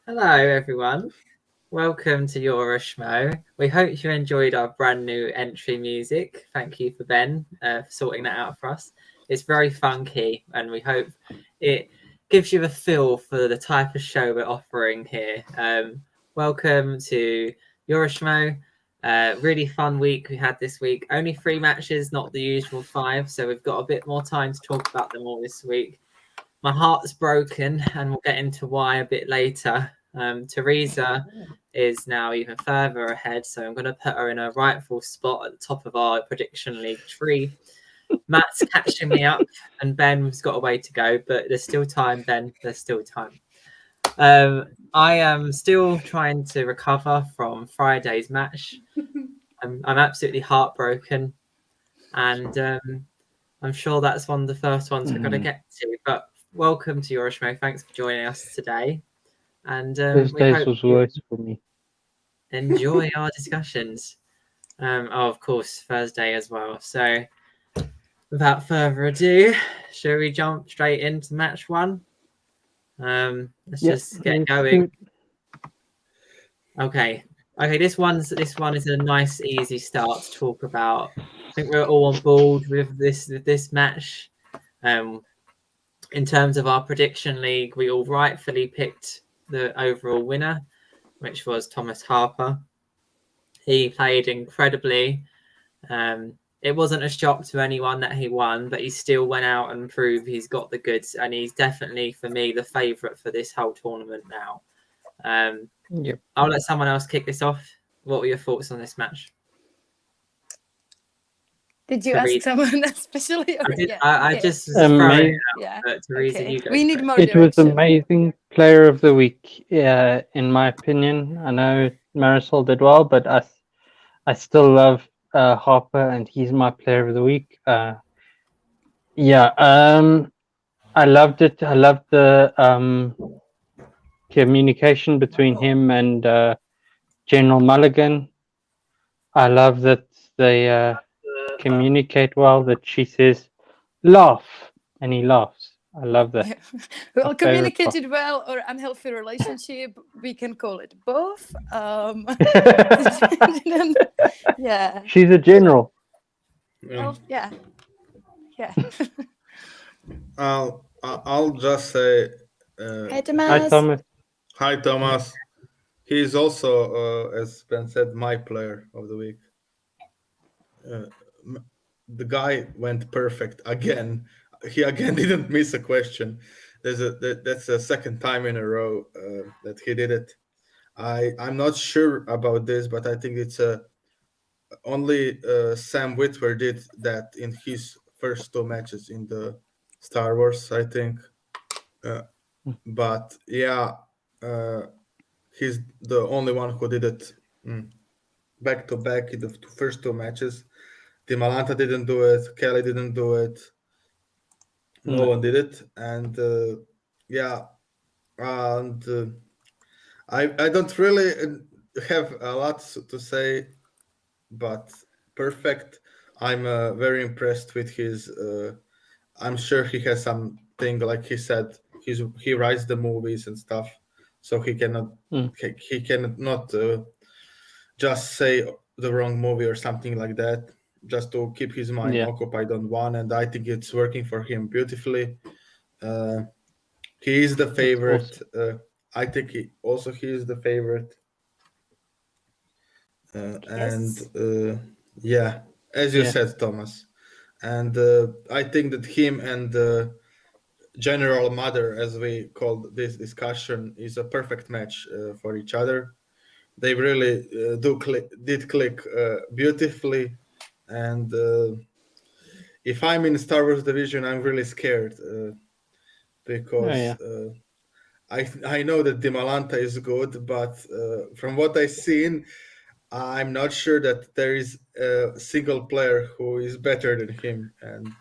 Hello, everyone. Welcome to Euro Schmoe. We hope you enjoyed our brand new entry music. Thank you for Ben for sorting that out for us. It's very funky, and we hope it gives you a feel for the type of show we're offering here. Welcome to Euro Schmoe. Really fun week we had this week. Only 3 matches, not the usual 5, so we've got a bit more time to talk about them all this week. My heart's broken, and we'll get into why a bit later. Teresa is now even further ahead, so I'm going to put her in a rightful spot at the top of our prediction league tree. Matt's catching me up, and Ben's got a way to go, but there's still time, Ben. There's still time. I am still trying to recover from Friday's match. I'm absolutely heartbroken, and I'm sure that's one of the first ones we're going to get to. But welcome to Euro Schmoe. Thanks for joining us today. And we Thursdays hope was you worse for me. enjoy our discussions. Of course, Thursday as well. So without further ado, shall we jump straight into match 1? Let's just get going. Okay. This one is a nice, easy start to talk about. I think we're all on board with this match. In terms of our prediction league, we all rightfully picked the overall winner, which was Thomas Harper. He played incredibly. It wasn't a shock to anyone that he won, but he still went out and proved he's got the goods, and he's definitely, for me, the favourite for this whole tournament now. Yep. I'll let someone else kick this off. What were your thoughts on this match? Did you ask someone especially? I just was throwing it out, but Teresa, you go. We need more It was direction. amazing player of the week, in my opinion. I know Marisol did well, but I still love Harper, and he's my player of the week. I loved it. I loved the communication between him and General Mulligan. I love that they communicate well, that she says, laugh, and he laughs. I love that. Well, communicated well or unhealthy relationship, we can call it both. Yeah. She's a general. Well, yeah. I'll just say Hi, Thomas. Hi, Thomas. Hi, Thomas. He's also, as Ben said, my player of the week. The guy went perfect again. He again didn't miss a question. That's the second time in a row that he did it. I'm not sure about this, but I think it's only Sam Witwer did that in his first 2 matches in the Star Wars, I think. But yeah, he's the only one who did it back to back in the first 2 matches. Dimalanta didn't do it. Kelly didn't do it. No one did it, and I don't really have a lot to say, but perfect. I'm very impressed with his. I'm sure he has something, like he said. He writes the movies and stuff, so he cannot just say the wrong movie or something like that, just to keep his mind occupied on one. And I think it's working for him beautifully. He is the favorite. Awesome. I think he is the favorite. As you said, Thomas. And I think that him and General Mother, as we called this discussion, is a perfect match for each other. They really did click beautifully. And if I'm in Star Wars Division, I'm really scared because I know that Dimalanta is good, but from what I've seen, I'm not sure that there is a single player who is better than him. And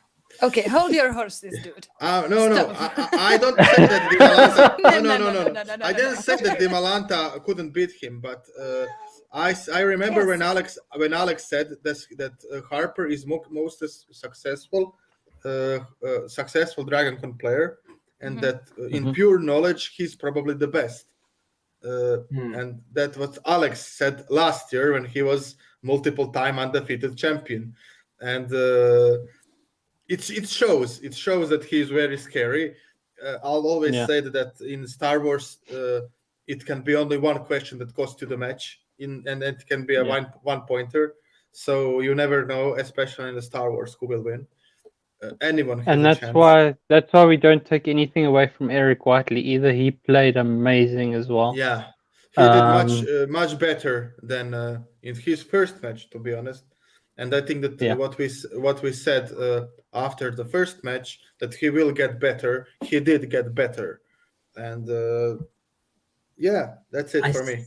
okay, hold your horses, dude. No. I don't say that Dimalanta. No. I didn't say that Dimalanta couldn't beat him, but I remember when Alex said that Harper is most successful Dragon Con player, and that in pure knowledge he's probably the best. and that what Alex said last year when he was multiple time undefeated champion, and it shows that he's very scary. I'll always say that in Star Wars, it can be only one question that costs you the match, and it can be a one pointer. So you never know, especially in the Star Wars, who will win. Anyone has a chance. That's why we don't take anything away from Eric Whiteley either. He played amazing as well. Yeah, he did much better than in his first match, to be honest. And I think that what we said after the first match, that he will get better. He did get better, and that's it for me.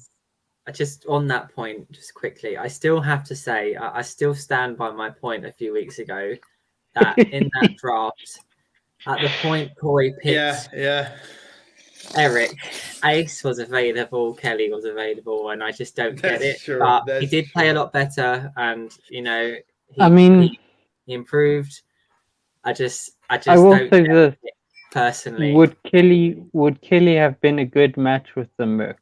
Just on that point, just quickly, I still have to say, I still stand by my point a few weeks ago that in that draft, at the point Corey picked Eric, Ace was available, Kelly was available, and I just don't get it. True. But he did play a lot better, and you know, he improved. I will don't say get this it personally. Would Kelly have been a good match with the Mercs?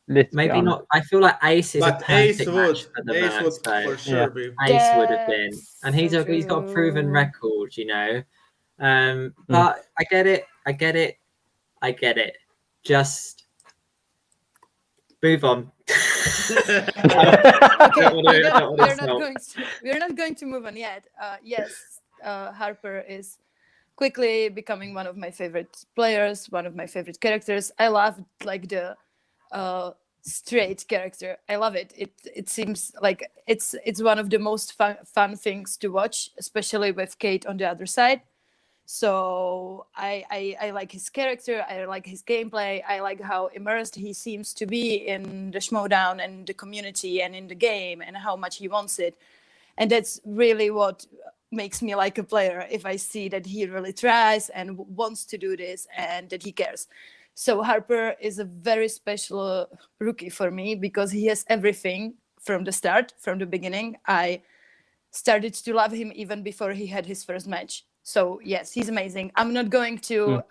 Maybe not. I feel like Ace is but a perfect match for the Ace Mercs, would though. for sure be. Ace would have been, and he's got a proven record, you know. But I get it. Just move on. We're not going to move on yet. Yes, Harper is quickly becoming one of my favorite players, one of my favorite characters. I love like the straight character. I love it. It seems like it's one of the most fun things to watch, especially with Kate on the other side. So I like his character. I like his gameplay. I like how immersed he seems to be in the Schmoedown and the community and in the game, and how much he wants it. And that's really what makes me like a player, if I see that he really tries and wants to do this and that he cares. So Harper is a very special rookie for me because he has everything from the start, from the beginning. I started to love him even before he had his first match. So yes, he's amazing. I'm not going to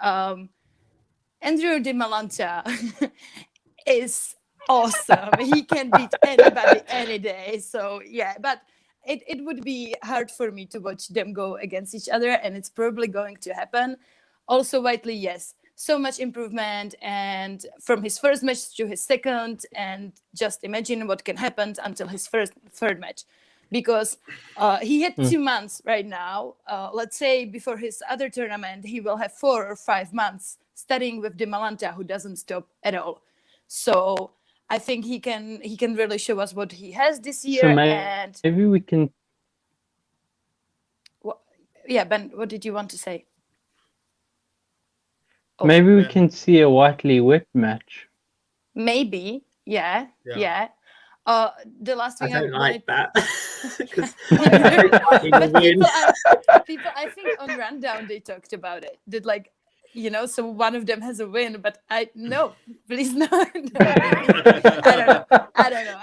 Andrew Di Malanta is awesome. He can beat anybody any day. So yeah, but it would be hard for me to watch them go against each other, and it's probably going to happen. Also, Whiteley, yes, so much improvement, and from his first match to his second, and just imagine what can happen until his third match. Because he had 2 months right now. Let's say before his other tournament, he will have 4 or 5 months studying with Di Malanta, who doesn't stop at all. So I think he can really show us what he has this year. So maybe we can. Yeah, Ben, what did you want to say? Oh, maybe we can see a Whiteley Whit match. Maybe, yeah. The last thing I don't like that. People, I think on Rundown they talked about it. That like, you know, so one of them has a win, but please no. I don't know.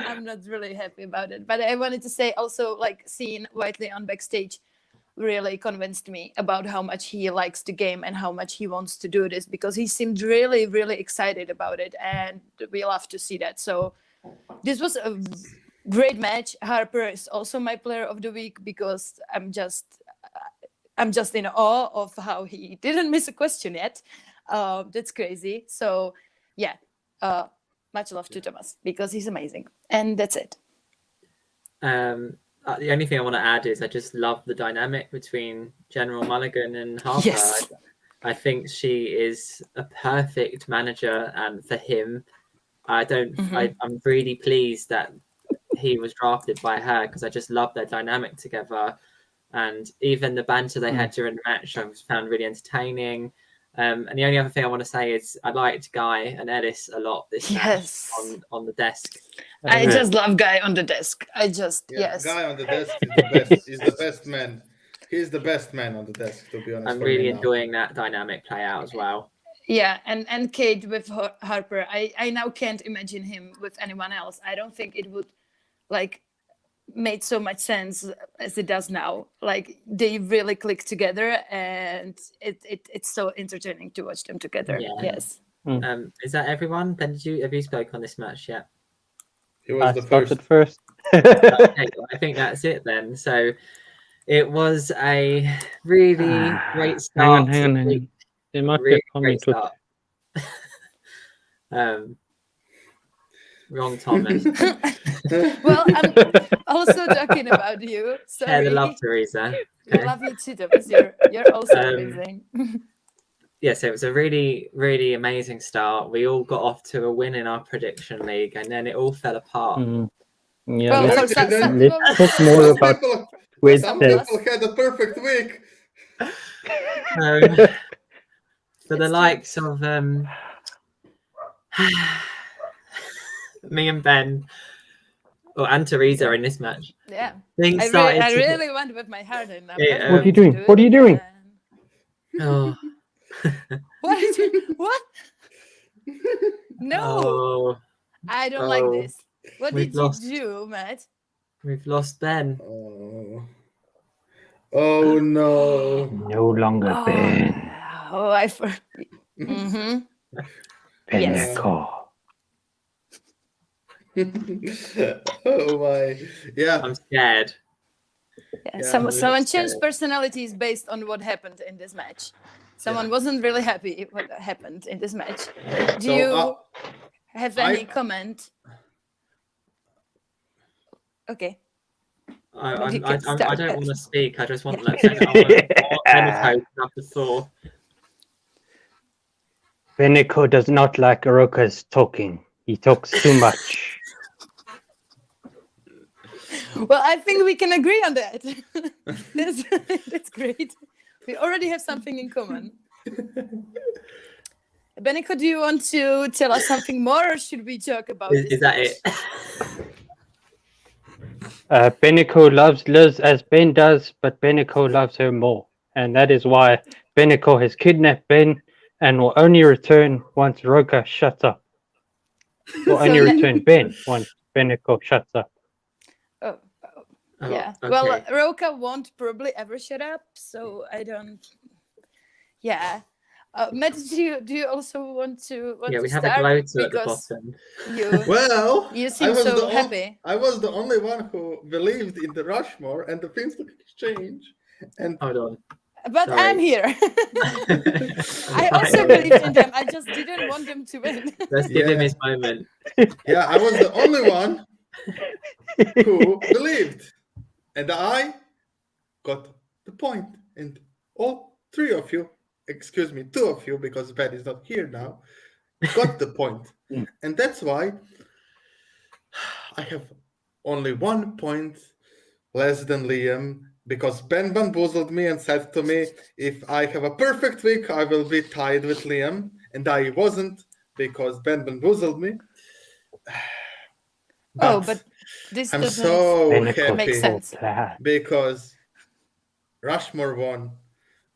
I'm not really happy about it. But I wanted to say also, like, seeing Whiteley on backstage really convinced me about how much he likes the game and how much he wants to do this, because he seemed really, really excited about it, and we love to see that. So this was a great match. Harper is also my player of the week because I'm just in awe of how he didn't miss a question yet. That's crazy. So yeah, much love to Thomas because he's amazing. And that's it. The only thing I want to add is I just love the dynamic between General Mulligan and Harper. Yes. I think she is a perfect manager, and for him, I'm really pleased that he was drafted by her, because I just love their dynamic together. And even the banter they had during the match, I found really entertaining. And the only other thing I want to say is I liked Guy and Ellis a lot this match on the desk. I just love Guy on the desk. Guy on the desk is the best. He's the best man. He's the best man on the desk, to be honest. I'm really enjoying that dynamic play out as well. Yeah, and Kate with Harper, I now can't imagine him with anyone else. I don't think it would like made so much sense as it does now. Like they really click together, and it's so entertaining to watch them together. Yeah. Yes. Is that everyone? Ben, have you spoke on this match yet? He was I the started first. Okay, well, I think that's it then. So it was a really great start. Hang on. There might be Really a great comment. start. Wrong, Thomas. Well, I'm also talking about you. Share Sorry. the love, Teresa. We love you too, Thomas. You're also amazing. Yeah, so it was a really, really amazing start. We all got off to a win in our prediction league, and then it all fell apart. Yeah, Well, let's let's talk more about Some people had a perfect week. For the likes of me and Ben, and Teresa in this match. Yeah. Things I really went with my heart in. What are you doing? What are you doing? Oh. What? No. Oh. I don't like this. What We've did lost. you do, Matt? We've lost Ben. Oh no. No longer Ben. Oh, I forgot. Mm-hmm. Pinnacle. Oh my. Yeah. I'm scared. Yeah, someone changed personalities based on what happened in this match. Someone wasn't really happy what happened in this match. Do you have any comment? Okay. I don't want to speak. I just want Benito to have the floor. Beniko does not like Aroka's talking. He talks too much. Well, I think we can agree on that. That's great. We already have something in common. Beniko, do you want to tell us something more, or should we talk about this? Is that it? Beniko loves Liz as Ben does, but Beniko loves her more. And that is why Beniko has kidnapped Ben and will only return once Roka shuts up. Will only return Ben once Beniko shuts up. Yeah. Okay. Well, Roka won't probably ever shut up, so I don't. Yeah. Matt, do you also want to? We have a gloater at the bottom. You seem so happy. I was the only one who believed in the Rushmore and the Finstock Exchange. And hold on. But sorry. I'm here. I also believed in them. I just didn't want them to win. Let's give him his moment. Yeah, I was the only one who believed. And I got the point. And all three of you, excuse me, two of you, because Ben is not here now, got the point. And that's why I have only 1 point less than Liam, because Ben bamboozled me and said to me, if I have a perfect week, I will be tied with Liam. And I wasn't, because Ben bamboozled me. But this I'm doesn't so make sense. Because Rushmore won.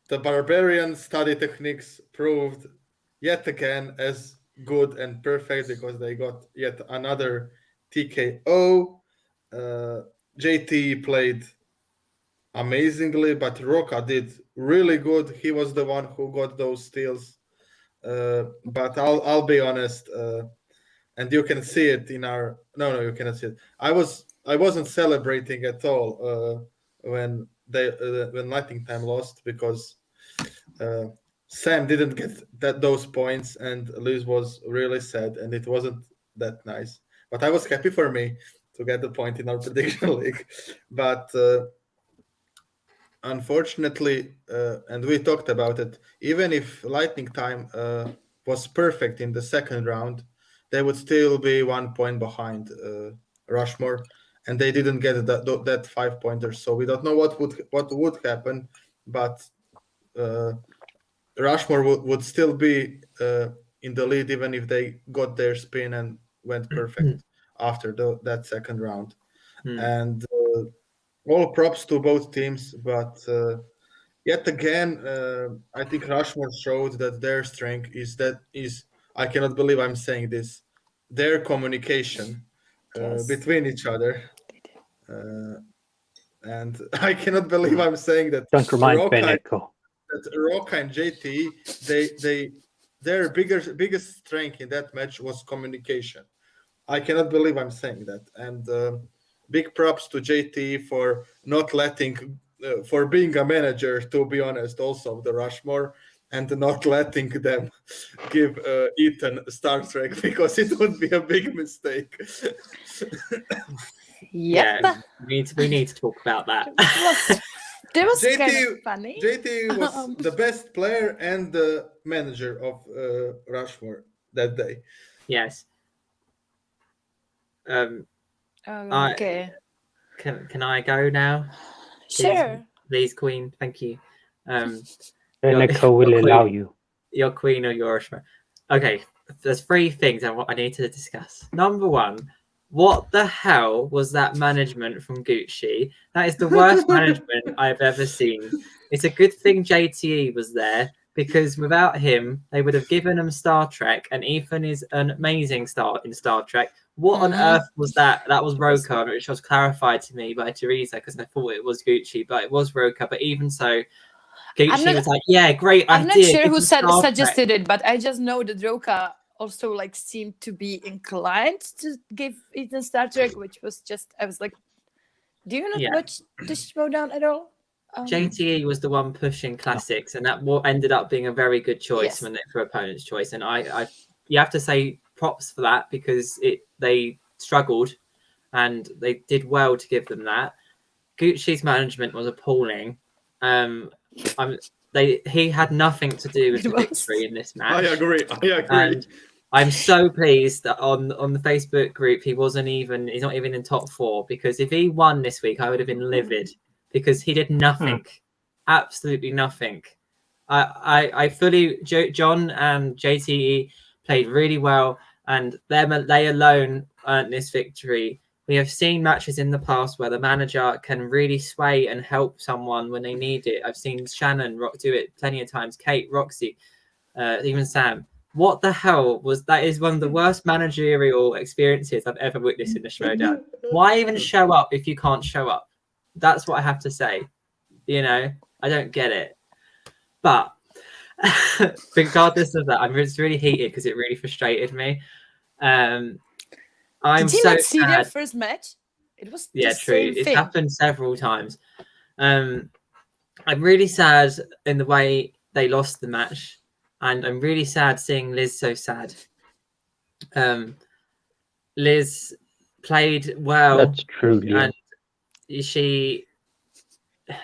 The barbarian study techniques proved yet again as good and perfect, because they got yet another TKO. JT played amazingly, but Roka did really good. He was the one who got those steals. But I'll be honest, and you can see it in our. No, you cannot see it. I wasn't celebrating at all when Lightning Time lost, because Sam didn't get those points, and Liz was really sad, and it wasn't that nice. But I was happy for me to get the point in our prediction league. But unfortunately, and we talked about it, even if Lightning Time was perfect in the second round, they would still be 1 point behind Rushmore, and they didn't get that 5-pointer. So we don't know what would happen, but Rushmore would still be in the lead, even if they got their spin and went perfect after that second round. And all props to both teams, but yet again, I think Rushmore showed that their strength is I cannot believe I'm saying this, their communication between each other. And I cannot believe I'm saying that. Don't remind Beneko. That Roka and JT, their biggest strength in that match was communication. I cannot believe I'm saying that. And big props to JT for not letting, for being a manager, to be honest, also of the Rushmore, and not letting them give Ethan Star Trek, because it would be a big mistake. Yep. Yeah, we need to talk about that. That was kind of funny. JT was the best player and the manager of Rushmore that day. Yes. Okay. Can I go now? Sure. Please, Queen. Thank you. Seneca will allow you. Your Queen or Euro Schmoe. Okay, there's 3 things I need to discuss. Number 1, what the hell was that management from Gucci? That is the worst management I've ever seen. It's a good thing JTE was there, because without him, they would have given him Star Trek, and Ethan is an amazing star in Star Trek. What on earth was that? That was Roka, which was clarified to me by Teresa, because I thought it was Gucci, but it was Roka. But even so, Gucci was like, yeah, great idea. I'm not sure who suggested it, but I just know that Roka also like seemed to be inclined to give Ethan Star Trek, which was just, I was like, do you not watch the Schmoedown at all? JTE was the one pushing classics, and that what ended up being a very good choice for opponent's choice. And I you have to say props for that, because they struggled and they did well to give them that. Gucci's management was appalling. He had nothing to do with the victory in this match. I agree. And I'm so pleased that on the Facebook group he's not even in top 4, because if he won this week I would have been livid, because he did nothing. Absolutely nothing. I fully John and JTE played really well, and they alone earned this victory. We have seen matches in the past where the manager can really sway and help someone when they need it. I've seen Shannon do it plenty of times, Kate, Roxy, even Sam. What the hell was that? Is one of the worst managerial experiences I've ever witnessed in the Schmoedown. Why even show up if you can't show up? That's what I have to say. You know, I don't get it. But regardless of that, I'm just really heated because it really frustrated me. Did you not see their first match? It was true. It's happened several times. I'm really sad in the way they lost the match, and I'm really sad seeing Liz so sad. Liz played well. That's true, and she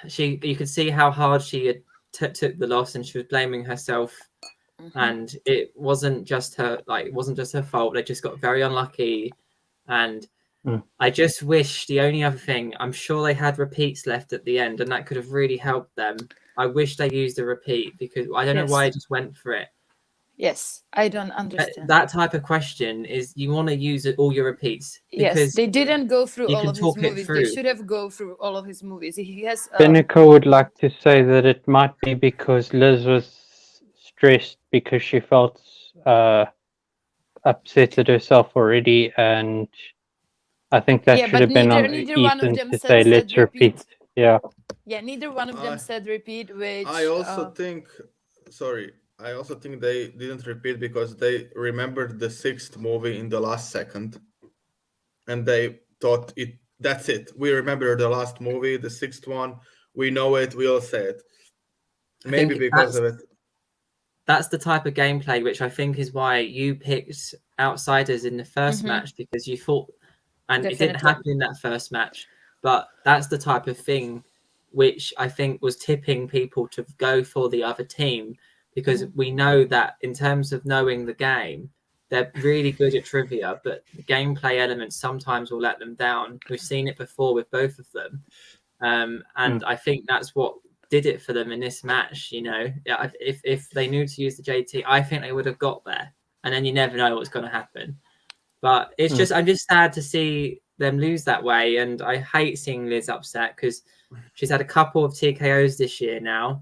you could see how hard she had took the loss, and she was blaming herself. And it wasn't just her fault. They just got very unlucky. And I just wish, the only other thing, I'm sure they had repeats left at the end, and that could have really helped them. I wish they used a repeat, because I don't know why I just went for it. Yes, I don't understand. That type of question is, you want to use all your repeats. Yes, they didn't go through all of his movies. They should have go through all of his movies. He has. Seneca would like to say that it might be because Liz was stressed because she felt upset at herself already, and I think that should have been on Ethan to say let's repeat. Yeah, neither one of them said repeat, which I also think they didn't repeat because they remembered the 6th movie in the last second, and they thought that's it. We remember the last movie, the 6th one. We know it. We all say it. Maybe because of it. That's the type of gameplay which I think is why you picked Outsiders in the first match, because you thought, and it didn't happen in that first match, but that's the type of thing which I think was tipping people to go for the other team, because we know that in terms of knowing the game, they're really good at trivia, but the gameplay elements sometimes will let them down. We've seen it before with both of them. And I think that's what did it for them in this match. You know, if they knew to use the JT, I think they would have got there. And then you never know what's going to happen. But it's just, I'm just sad to see them lose that way. And I hate seeing Liz upset, because she's had a couple of TKOs this year now,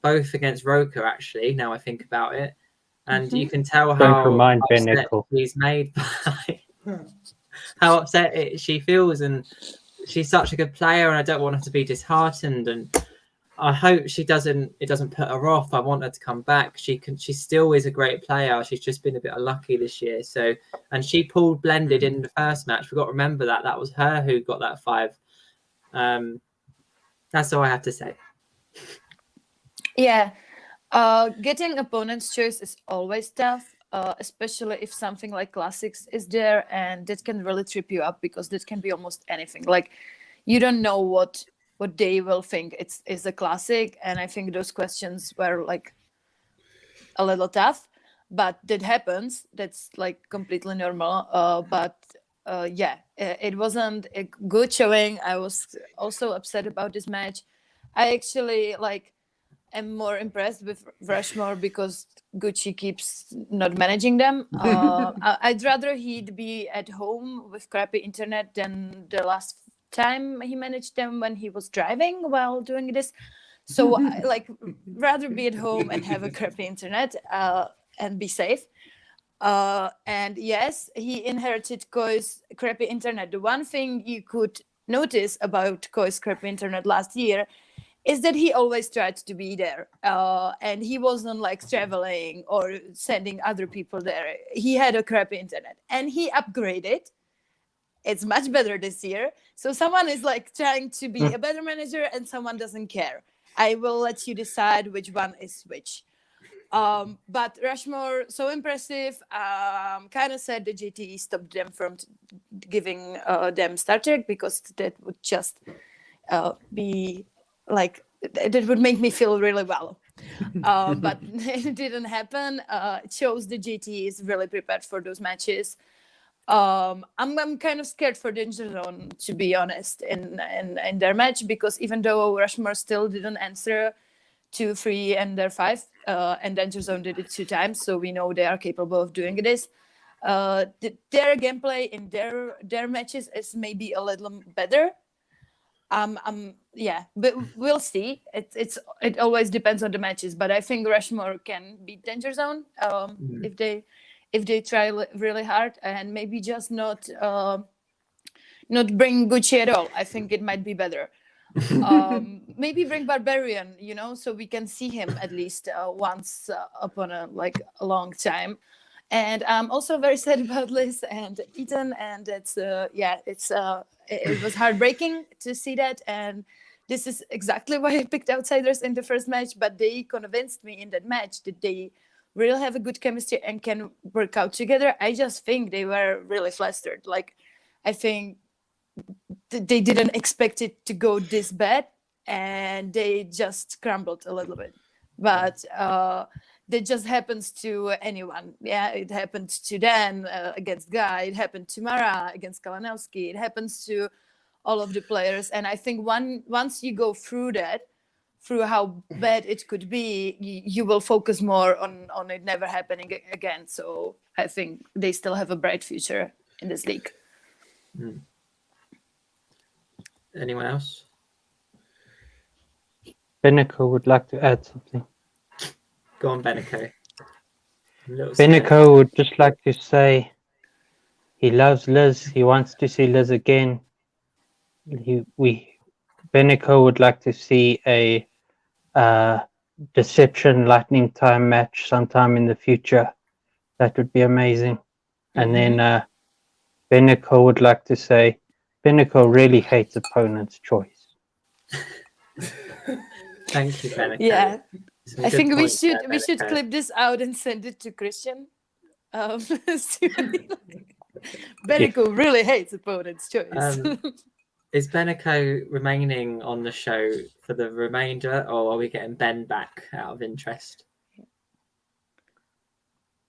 both against Roka, actually, now I think about it. And you can tell how upset she's made by how upset she feels. And she's such a good player, and I don't want her to be disheartened. And I hope it doesn't put her off. I want her to come back. She still is a great player. She's just been a bit unlucky this year. So, and she pulled blended in the first match. We've got to remember that was her who got that 5. That's all I have to say. Yeah. Getting opponent's choice is always tough, especially if something like classics is there, and that can really trip you up because that can be almost anything. Like, you don't know what they will think is a classic, and I think those questions were like a little tough, but that happens. That's like completely normal. But yeah, it wasn't a good showing. I was also upset about this match. I actually am more impressed with Rushmore because Gucci keeps not managing them. I'd rather he'd be at home with crappy internet than the last time he managed them when he was driving while doing this. So rather be at home and have a crappy internet and be safe. And yes, he inherited Koi's crappy internet. The one thing you could notice about Koi's crappy internet last year is that he always tried to be there, and he wasn't traveling or sending other people there. He had a crappy internet and he upgraded. It's much better this year. So someone is trying to be a better manager and someone doesn't care. I will let you decide which one is which. But Rushmore, so impressive. Kind of sad that JTE stopped them from giving them Star Trek, because that would just be that would make me feel really well. But it didn't happen. It shows the JTE is really prepared for those matches. I'm kind of scared for Danger Zone, to be honest, in their match, because even though Rushmore still didn't answer 2, 3, and their 5, and Danger Zone did it 2 times, so we know they are capable of doing this. Their gameplay in their matches is maybe a little better. Yeah, but we'll see. It always depends on the matches, but I think Rushmore can beat Danger Zone if they try really hard, and maybe just not bring Gucci at all. I think it might be better. Maybe bring Barbarian, so we can see him at least once upon a long time. And I'm also very sad about Liz and Ethan, and it was heartbreaking to see that. And this is exactly why I picked Outsiders in the first match, but they convinced me in that match that they really have a good chemistry and can work out together. I just think they were really flustered. I think they didn't expect it to go this bad, and they just crumbled a little bit. But that just happens to anyone. Yeah, it happened to Dan against Guy. It happened to Mara against Kalanowski. It happens to all of the players. And I think once you go through that, through how bad it could be, you will focus more on it never happening again. So I think they still have a bright future in this league. Anyone else? Beneco would like to add something. Go on, Beneco. Beneco would just like to say he loves Liz. He wants to see Liz again. Beneco would like to see a Deception Lightning Time match sometime in the future. That would be amazing. And then Beneco would like to say Beneco really hates opponent's choice. Thank you, Beneco. Yeah. I think we should clip this out and send it to Christian. Beneco really hates opponent's choice. Is Beneco remaining on the show for the remainder, or are we getting Ben back out of interest?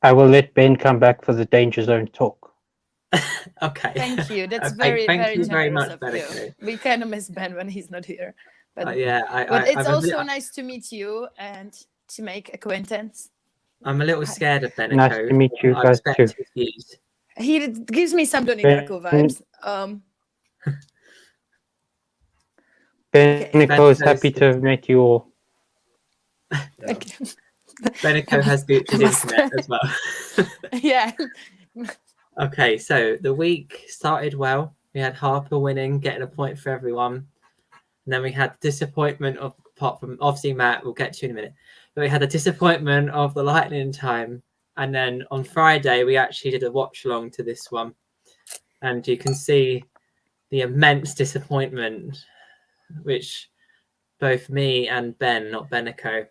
I will let Ben come back for the Danger Zone talk. Okay. Thank you. That's very much, of Beneco. you. We kind of miss Ben when he's not here. But but it's also nice to meet you and to make acquaintance. I'm a little scared of Beneco. Nice to meet you guys too. He gives me some Donnie Darko vibes. Beneco is happy to meet you all. Beneco has Gucci's internet as well. Yeah. Okay, so the week started well. We had Harper winning, getting a point for everyone. And then we had disappointment of apart from obviously Matt, we'll get to in a minute. But we had the disappointment of the lightning time. And then on Friday, we actually did a watch along to this one. And you can see the immense disappointment which both me and Ben, not Benico,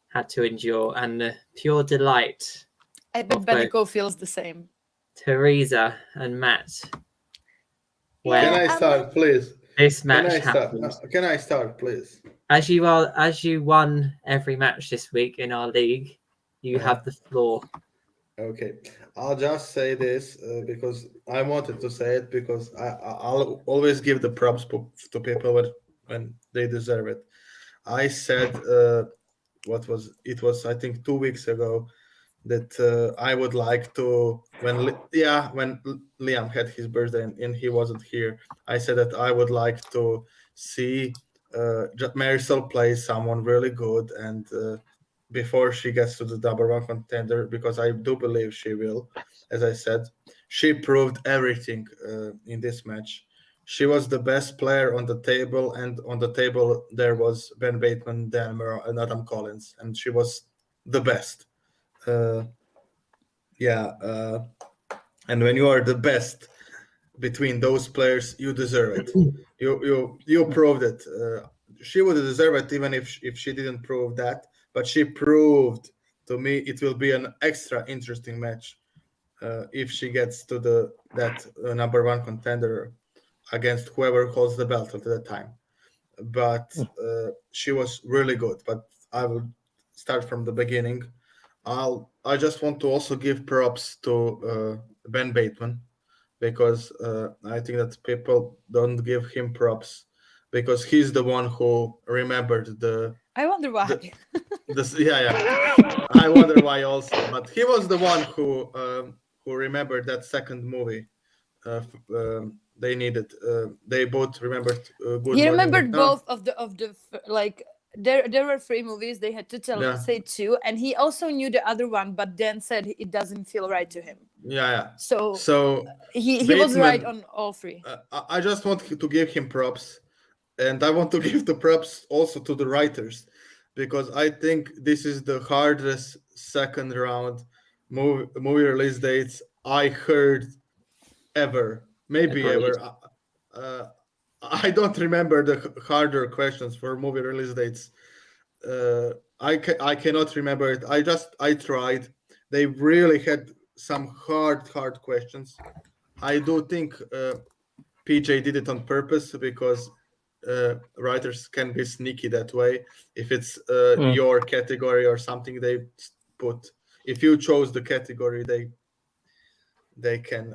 had to endure, and the pure delight I bet of both Benico feels the same. Teresa and Matt. When Can I start, please? this Can I match start? happened. Can I start, please? As you won every match this week in our league, you have the floor. Okay, I'll just say this because I wanted to say it because I'll always give the props to people when they deserve it. I said what was it was I think 2 weeks ago that I would like to when Liam had his birthday and he wasn't here. I said that I would like to see Marisol play someone really good and. Before she gets to the number one contender, because I do believe she will. As I said, she proved everything in this match. She was the best player on the table, and on the table there was Ben Bateman, Dan Murrow, and Adam Collins, and she was the best. And when you are the best between those players, you deserve it. You proved it. She would deserve it even if she didn't prove that. But she proved to me it will be an extra interesting match if she gets to that number one contender against whoever holds the belt at that time. But she was really good. But I will start from the beginning. I just want to also give props to Ben Bateman because I think that people don't give him props because he's the one who remembered the. I wonder why. I wonder why also, but he was the one who remembered that second movie. They needed. They both remembered. Good He Morning remembered Vietnam. both of the like. There were 3 movies. They had to say 2, and he also knew the other one, but then said it doesn't feel right to him. So he Bateman, was right on all 3. I just want to give him props, and I want to give the props also to the writers, because I think this is the hardest second round movie release dates I heard ever, maybe Agreed. ever. I don't remember the harder questions for movie release dates. I cannot remember it. I tried. They really had some hard questions. I do think PJ did it on purpose because writers can be sneaky that way. If it's your category or something, they put. If you chose the category, they can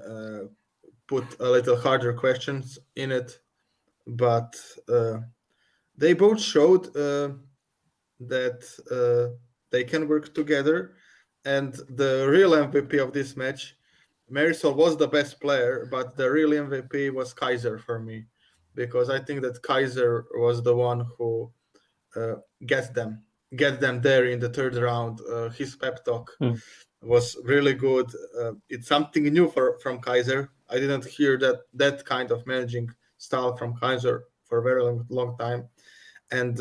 put a little harder questions in it. But they both showed that they can work together. And the real MVP of this match, Marisol was the best player, but the real MVP was Kaiser for me, because I think that Kaiser was the one who get them there in the third round. His pep talk was really good. It's something new from Kaiser. I didn't hear that kind of managing style from Kaiser for a very long time. And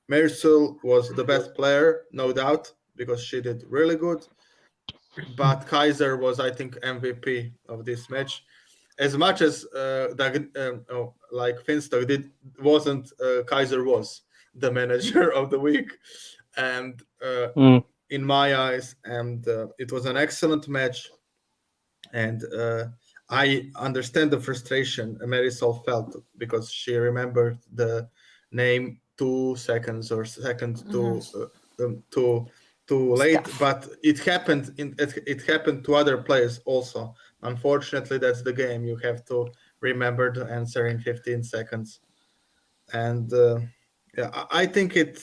Marisol was the best player, no doubt, because she did really good. But Kaiser was, I think, MVP of this match. As much as like Finstock wasn't, Kaiser was the manager of the week, and in my eyes, and it was an excellent match. And I understand the frustration Marisol felt because she remembered the name 2 seconds or second too late. But it happened. It happened to other players also. Unfortunately, that's the game. You have to remember the answer in 15 seconds. And I think it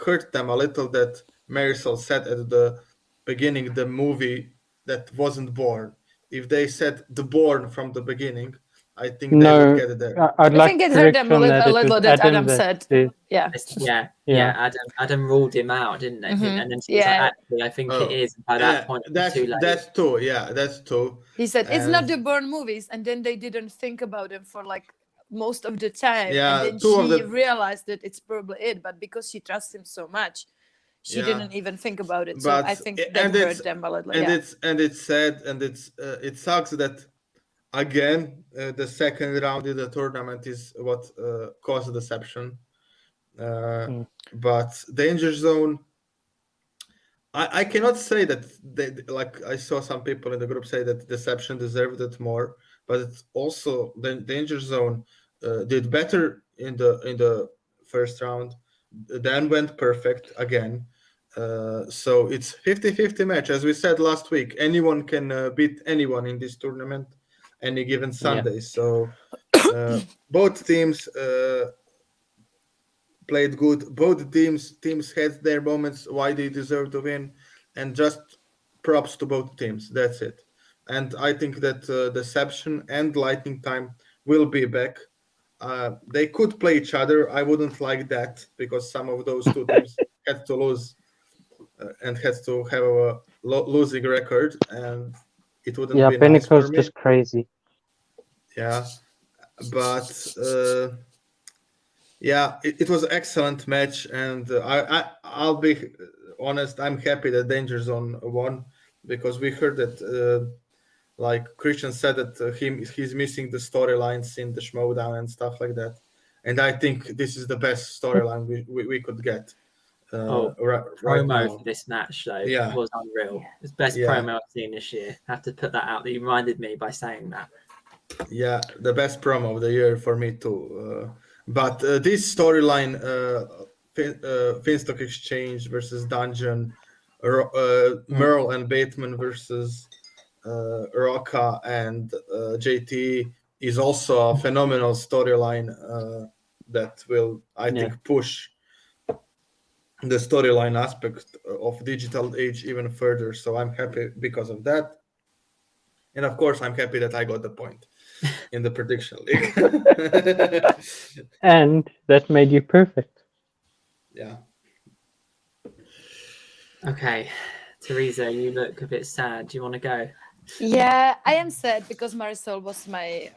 hurt them a little that Marisol said at the beginning the movie that wasn't born. If they said the born from the beginning, I think they would get it there. I think it hurt them a little that Adam said. Adam ruled him out, didn't they? And then she was like, actually, I think it is. By that point, it's too late. That's true. Yeah, that's true. He said it's not the born movies, and then they didn't think about him for like most of the time, Yeah, and then two of she the realized that it's probably it, but because she trusts him so much, she yeah, didn't even think about it. So but I think that and it's hurt them a little. and Yeah. it's sad, and it sucks that again the second round in the tournament is what caused the deception. Mm. But Danger Zone, I cannot say that they, like I saw some people in the group say that Deception deserved it more, but it's also the Danger Zone did better in the first round, then went perfect again. So it's 50-50 match. As we said last week, anyone can beat anyone in this tournament any given Sunday. So both teams played good. Both teams had their moments why they deserve to win, and just props to both teams. That's it. And I think that Deception and Lightning Time will be back. They could play each other. I wouldn't like that because some of those two teams had to lose and had to have a losing record, and it wouldn't Yeah, be nice for Pinnacle's me. just crazy. Yeah, but yeah, it was an excellent match, and I'll be honest. I'm happy that Danger Zone won because we heard that, like Christian said, that he's missing the storylines in the Schmoedown and stuff like that. And I think this is the best storyline we could get right Promo now. for this match though Yeah. was unreal. It's best Yeah. promo I've seen this year. I have to put that out. That you reminded me by saying that. Yeah, the best promo of the year for me too. But this storyline, Finstock Exchange versus Dungeon, Merle and Bateman versus Rocca and JT is also a phenomenal storyline that will, I think, push the storyline aspect of Digital Age even further. So I'm happy because of that. And of course, I'm happy that I got the point in the prediction league. And that made you perfect. Yeah. Okay, Teresa, you look a bit sad. Do you want to go? Yeah, I am sad because Marisol was my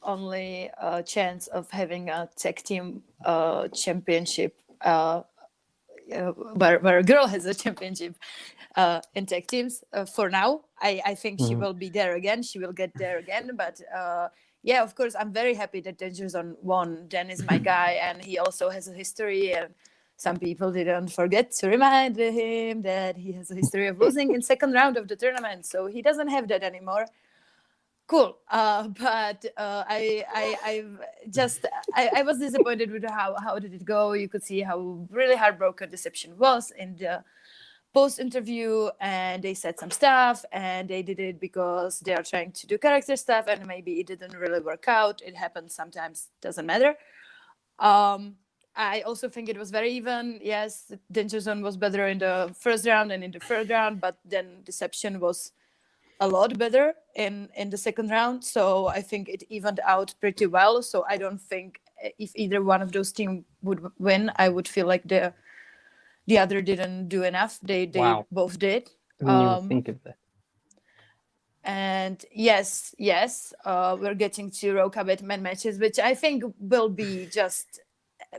only chance of having a tag team championship, where a girl has a championship in tag teams. For now, I think she will be there again. She will get there again. But yeah, of course, I'm very happy that Danger Zone won. Dan is my guy, and he also has a history. And some people didn't forget to remind him that he has a history of losing in second round of the tournament. So he doesn't have that anymore. Cool. But I was disappointed with how did it go. You could see how really heartbroken Deception was in the post interview, and they said some stuff, and they did it because they are trying to do character stuff, and maybe it didn't really work out. It happens sometimes, doesn't matter. I also think it was very even. Yes, Danger Zone was better in the first round and in the third round, but then Deception was a lot better in the second round. So I think it evened out pretty well. So I don't think if either one of those teams would win, I would feel like the other didn't do enough. They both did. When you think of that. And yes, we're getting to Roka Batman matches, which I think will be just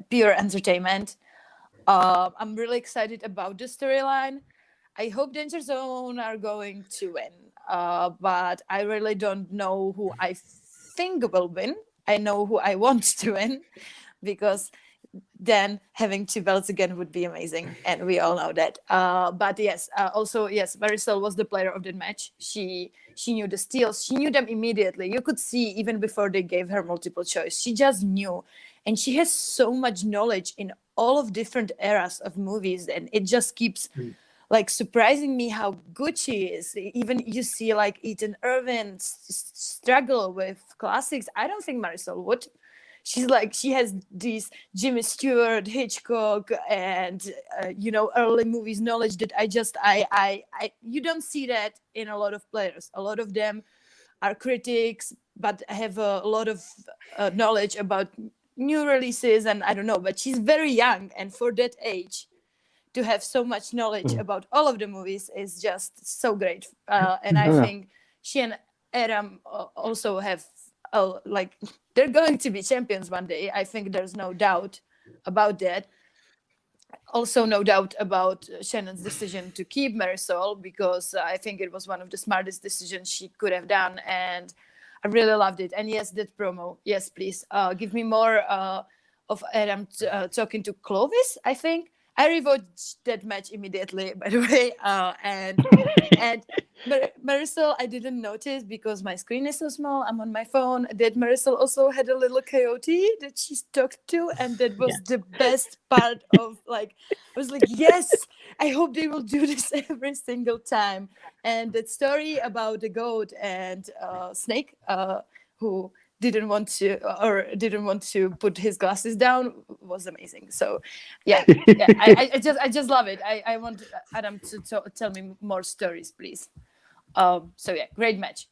pure entertainment. I'm really excited about the storyline. I hope Danger Zone are going to win, but I really don't know who I think will win. I know who I want to win, because then having two belts again would be amazing, and we all know that. But yes, also yes, Marisol was the player of that match. She knew the steals. She knew them immediately. You could see even before they gave her multiple choice. She just knew, and she has so much knowledge in all of different eras of movies, and it just keeps like surprising me how good she is. Even you see like Ethan Irvin struggle with classics. I don't think Marisol would. She's like, she has these Jimmy Stewart, Hitchcock, and early movies knowledge that I you don't see that in a lot of players. A lot of them are critics, but have a lot of knowledge about new releases, and I don't know. But she's very young, and for that age, to have so much knowledge about all of the movies is just so great. And I think she and Adam also have like they're going to be champions one day. I think there's no doubt about that. Also, no doubt about Shannon's decision to keep Marisol, because I think it was one of the smartest decisions she could have done, and I really loved it. And yes, that promo, yes, please give me more of Adam talking to Clovis. I think I rewatched that match immediately, by the way, and Marisol, I didn't notice because my screen is so small. I'm on my phone. That Marisol also had a little coyote that she talked to, and that was the best part of, like, I was like, yes, I hope they will do this every single time. And that story about the goat and Snake, who didn't want to put his glasses down, was amazing. So I just love it. I want Adam to tell me more stories, please. So yeah, great match,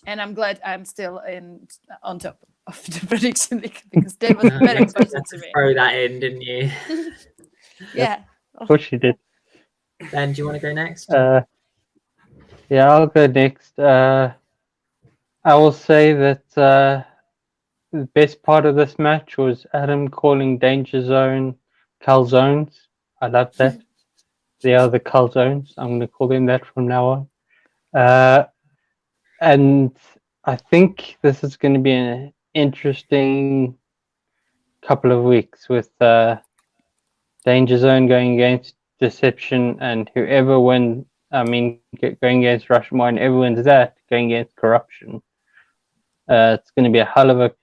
and I'm glad I'm still on top of the prediction league, because that was very important to me. Throw that in, didn't you? Yeah. Of course you did. Ben, do you want to go next? Yeah, I'll go next. I will say that the best part of this match was Adam calling Danger Zone calzones. I love that. They are the calzones. I'm going to call them that from now on. And I think this is going to be an interesting couple of weeks with Danger Zone going against Deception, and whoever wins, going against Rush Schmoe, and whoever wins that, going against Corruption. It's going to be a hell of a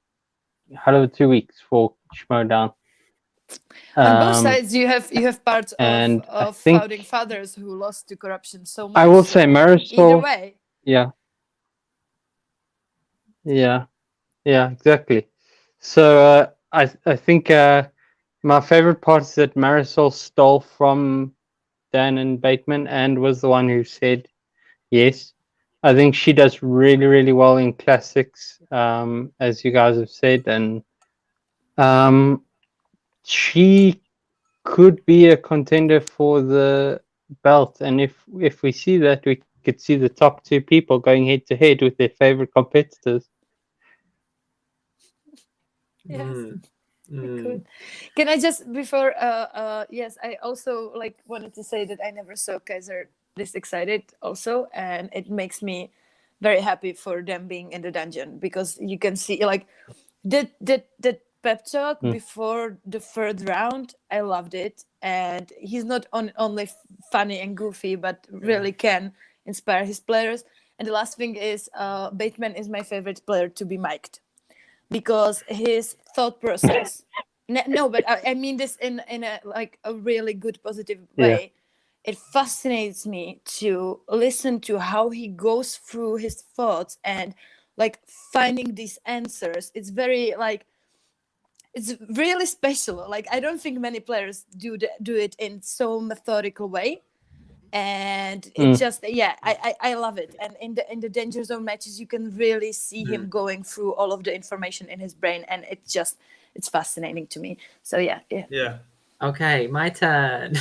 2 weeks for Schmoedown. On both sides, you have parts of founding fathers who lost to Corruption so much. I will say Marisol. Either way. Yeah, exactly. So I think my favorite part is that Marisol stole from Dan and Bateman and was the one who said yes. I think she does really, really well in classics, as you guys have said, and she could be a contender for the belt. And if we see that, we could see the top two people going head to head with their favorite competitors. Yes. Could. Can I just before yes, I also wanted to say that I never saw Kaiser this excited also, and it makes me very happy for them being in the dungeon, because you can see that pep talk before the third round. I loved it, and he's not only funny and goofy, but really can inspire his players. And the last thing is Bateman is my favorite player to be mic'd, because his thought process but I mean this in a really good positive way. It fascinates me to listen to how he goes through his thoughts and finding these answers. It's very it's really special. I don't think many players do it in so methodical way. And it just I love it. And in the Danger Zone matches, you can really see him going through all of the information in his brain, and it's fascinating to me. So yeah. Okay, my turn.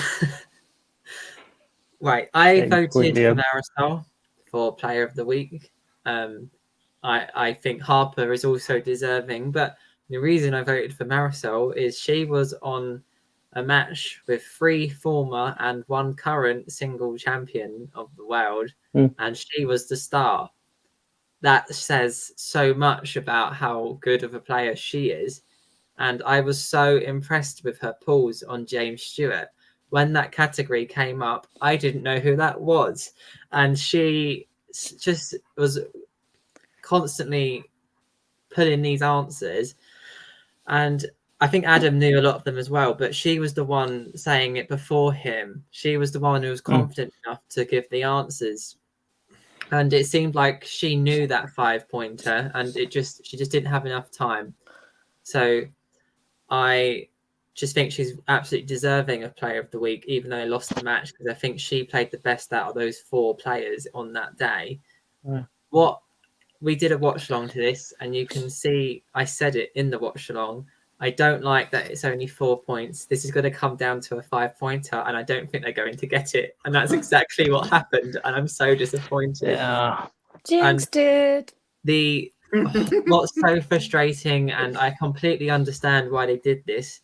Right, I voted for Marisol for Player of the Week. I think Harper is also deserving, but the reason I voted for Marisol is she was on a match with 3 former and 1 current single champion of the world, and she was the star. That says so much about how good of a player she is, and I was so impressed with her pulls on James Stewart. When that category came up, I didn't know who that was, and she just was constantly pulling these answers, and I think Adam knew a lot of them as well, but she was the one saying it before him. She was the one who was confident enough to give the answers. And it seemed like she knew that 5-pointer, and she just didn't have enough time. So I just think she's absolutely deserving of Player of the Week, even though I lost the match, because I think she played the best out of those 4 players on that day. We did a watch along to this, and you can see I said it in the watch along. I don't like that it's only 4 points. This is going to come down to a 5-pointer, and I don't think they're going to get it. And that's exactly what happened. And I'm so disappointed. Jinxed it. The what's so frustrating, and I completely understand why they did this,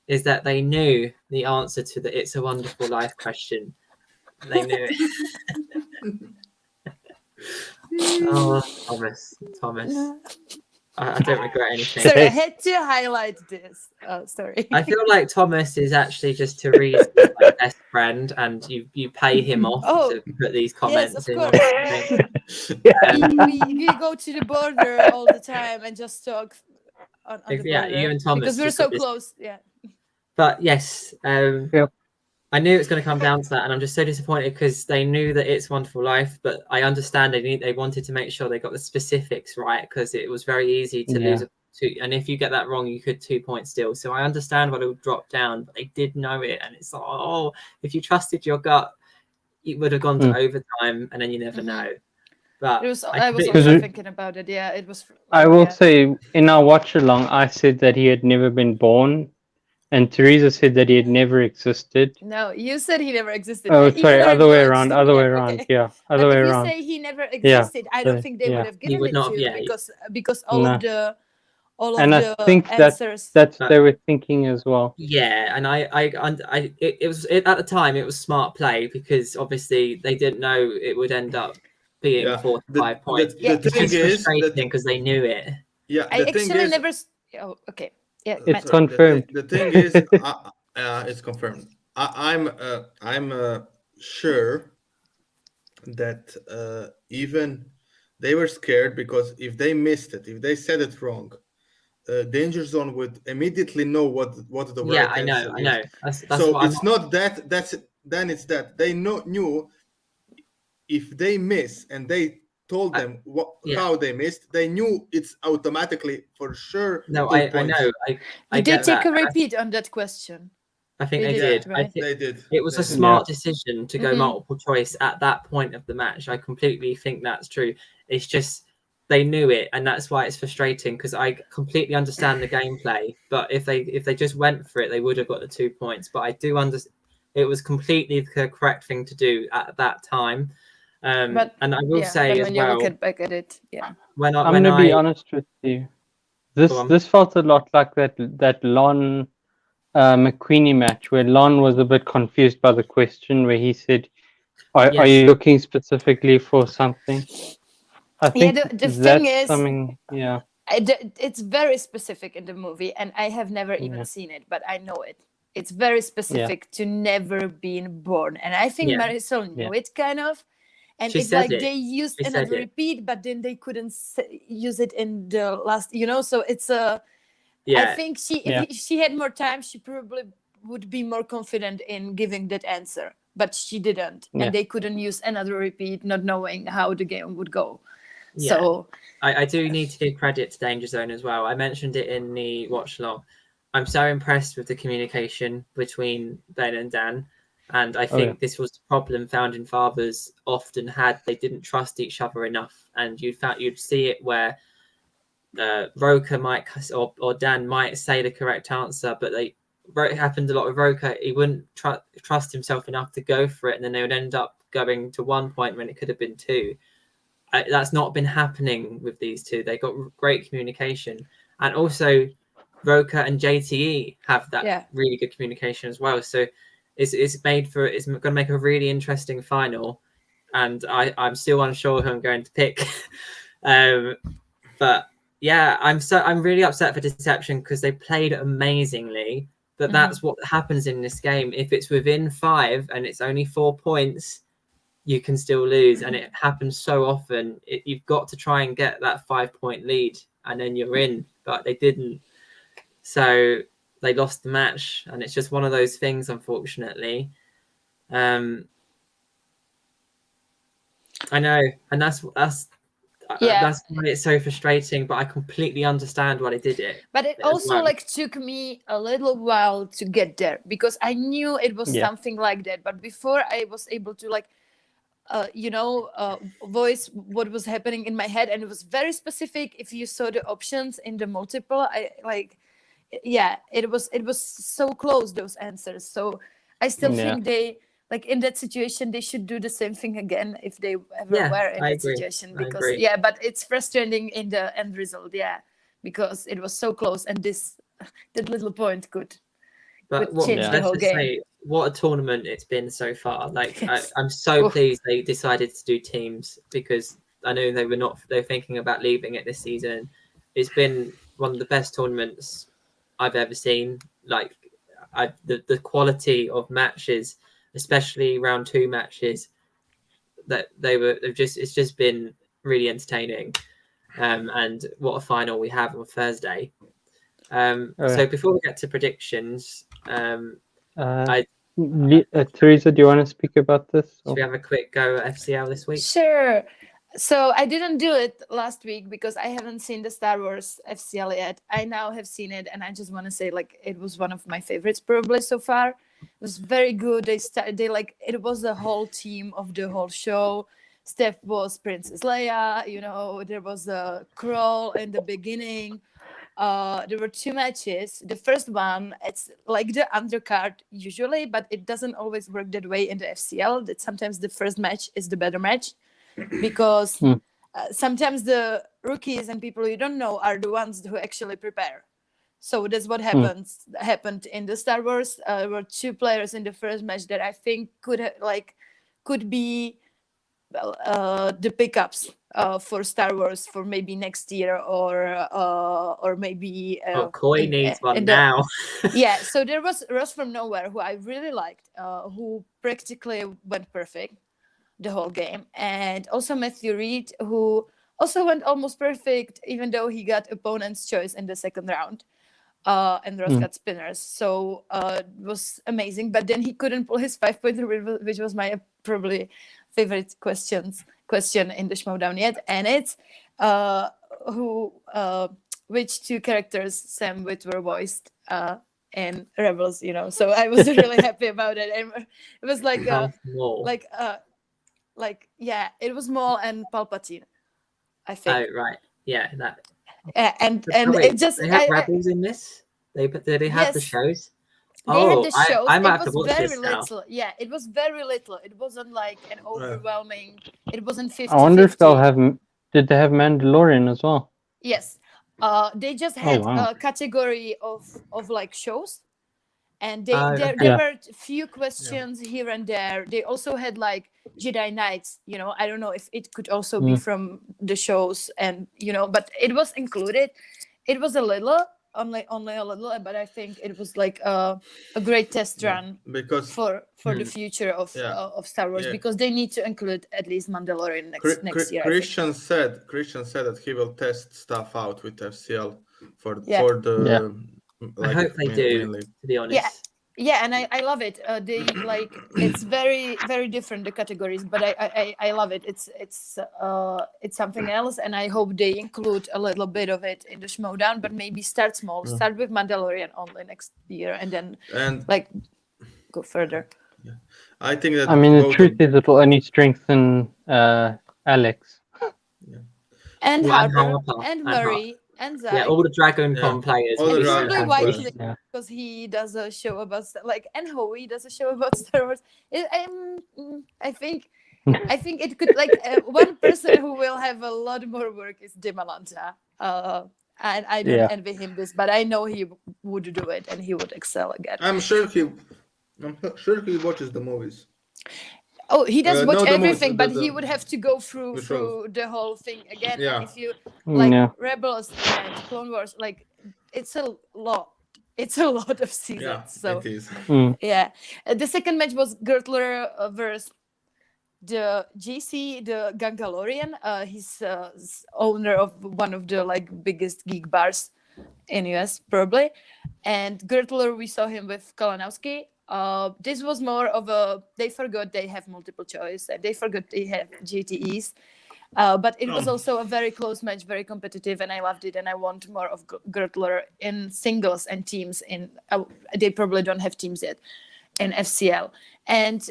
is that they knew the answer to the "It's a Wonderful Life" question. They knew it. Oh, Thomas. I don't regret anything. Sorry, I had to highlight this. Sorry. I feel like Thomas is actually just Teresa's like, best friend, and you pay him off to put these comments yes, of in. course. We go to the border all the time and just talk on the border. You and Thomas, because we're so close. Yeah. But yes, I knew it was going to come down to that, and I'm just so disappointed because they knew that It's a Wonderful Life, but I understand they wanted to make sure they got the specifics right because it was very easy to lose and if you get that wrong, you could 2 points still. So I understand why it would drop down, but they did know it, and it's like, oh, if you trusted your gut, it would have gone to overtime, and then you never know. But I was also thinking about it. Yeah, it was. I will say in our watch along, I said that he had never been born. And Teresa said that he had never existed. No, you said he never existed. Oh, sorry, other way around. Okay. Yeah, other way around. If you say he never existed, I don't think they would have given it to you because all of the I think answers. that's they were thinking as well. Yeah, and it was at the time it was smart play because obviously they didn't know it would end up being 4 to 5 points. The thing is, because they knew it. Yeah, I actually never. Oh, okay. Yeah, it's confirmed. The thing is, it's confirmed. I'm sure that even they were scared because if they missed it, if they said it wrong, Danger Zone would immediately know what the right answer is. I know. That's so it's not that. Then it's that they knew if they miss and they told them how they missed, they knew it's automatically for sure. No, I know. I did take a repeat on that question. I think they did. Right? I think they did. It was a smart decision to go multiple choice at that point of the match. I completely think that's true. It's just they knew it, and that's why it's frustrating because I completely understand the gameplay. But if they just went for it, they would have got the 2 points. But I do understand it was completely the correct thing to do at that time. And I will say as well. You look back at it, I'm gonna be honest with you. This felt a lot like that Lon McQueenie match where Lon was a bit confused by the question where he said, "Are you looking specifically for something?" I think the thing is, something. Yeah, it's very specific in the movie, and I have never even seen it, but I know it. It's very specific to never being born, and I think Marisol knew it kind of. And it's like they used another repeat, but then they couldn't use it in the last, so it's I think if she had more time, she probably would be more confident in giving that answer, but she didn't. And they couldn't use another repeat, not knowing how the game would go. Yeah. So I do need to give credit to Danger Zone as well. I mentioned it in the watch log. I'm so impressed with the communication between Ben and Dan. And I think this was the problem Founding Fathers often had. They didn't trust each other enough. And you'd see it where Roker might or Dan might say the correct answer, but it happened a lot with Roker. He wouldn't trust himself enough to go for it. And then they would end up going to 1 point when it could have been 2. That's not been happening with these two. They got great communication. And also Roker and JTE have that really good communication as well. So it's going to make a really interesting final, and I'm still unsure who I'm going to pick. But yeah, I'm really upset for Deception because they played amazingly, but that's what happens in this game. If it's within 5 and it's only 4 points, you can still lose, and it happens so often. You've got to try and get that 5-point lead, and then you're in. But they didn't, so they lost the match, and it's just one of those things, unfortunately. I know, and that's why it's so frustrating. But I completely understand why they did it. But it also took me a little while to get there because I knew it was something like that. But before I was able to voice what was happening in my head, and it was very specific. If you saw the options in the multiple, it was so close, those answers. So I still think they like in that situation, they should do the same thing again if they ever were in that situation. Because but it's frustrating in the end result, because it was so close, and that little point could change the whole game. Say, what a tournament it's been so far. Like I'm so pleased they decided to do teams, because I know they're thinking about leaving it this season. It's been one of the best tournaments I've ever seen. Like the quality of matches, especially round 2 matches, that it's just been really entertaining. And what a final we have on Thursday. So before we get to predictions, Teresa, do you want to speak about this? Should we have a quick go at FCL this week? Sure. So I didn't do it last week because I haven't seen the Star Wars FCL yet. I now have seen it, and I just want to say, like, it was one of my favorites probably so far. It was very good. It was the whole team of the whole show. Steph was Princess Leia. There was a crawl in the beginning. There were 2 matches. The first one, it's like the undercard usually, but it doesn't always work that way in the FCL. That sometimes the first match is the better match, because sometimes the rookies and people you don't know are the ones who actually prepare. So that's what happened in the Star Wars. There were 2 players in the first match that I think could be the pickups for Star Wars for maybe next year, or maybe Koi needs one now. So there was Ross from Nowhere, who I really liked, who practically went perfect the whole game, and also Matthew Reed, who also went almost perfect, even though he got opponent's choice in the second round. And Ross got spinners, so it was amazing. But then he couldn't pull his 5-pointer, which was my probably favorite question in the Schmoedown yet, and it's which 2 characters Sam Witt were voiced in Rebels. So I was really happy about it, and it was like it was Maul and Palpatine, I think. Oh right, yeah, that. And it just they have Rebels in this. Did they have the shows? They had the shows. I might have to watch this very little. now. Yeah, it was very little. It wasn't like an overwhelming. It wasn't 50-50. I wonder if they'll have. Did they have Mandalorian as well? Yes. They just had a category of like shows, and there were a few questions here and there. They also had like Jedi Knights. I don't know if it could also be from the shows, and but it was included. It was a little. Only a little, but I think it was like a great test run because for the future of Star Wars, because they need to include at least Mandalorian next year. Christian said that he will test stuff out with FCL for the. I hope they do. Mainly. To be honest. Yeah, and I love it. They it's very, very different, the categories, but I love it. It's something else, and I hope they include a little bit of it in the Schmoedown, but maybe start small. Start with Mandalorian only next year, and then go further. Yeah. I think that. I mean, the truth is, it will only strengthen Alex. And Harper and Murray. And Zach. all the Dragon Con players. Probably wisely, because he does a show about and Howie does a show about Star Wars. I think it could one person who will have a lot more work is Dimalanta. And I don't envy him this, but I know he would do it and he would excel again. I'm sure he watches the movies. Oh, he does watch everything, but he would have to go through the whole thing again. Yeah. If you Rebels and Clone Wars, it's a lot. It's a lot of seasons. Yeah, so it is. Yeah. The second match was Gertler versus the GC, the Gangalorian. He's owner of one of the biggest geek bars in US, probably. And Gertler, we saw him with Kalanowski. This was more of they forgot they have multiple choice and they forgot they have GTEs, but it was also a very close match, very competitive, and I loved it, and I want more of Gertler in singles and teams. They probably don't have teams yet in FCL. And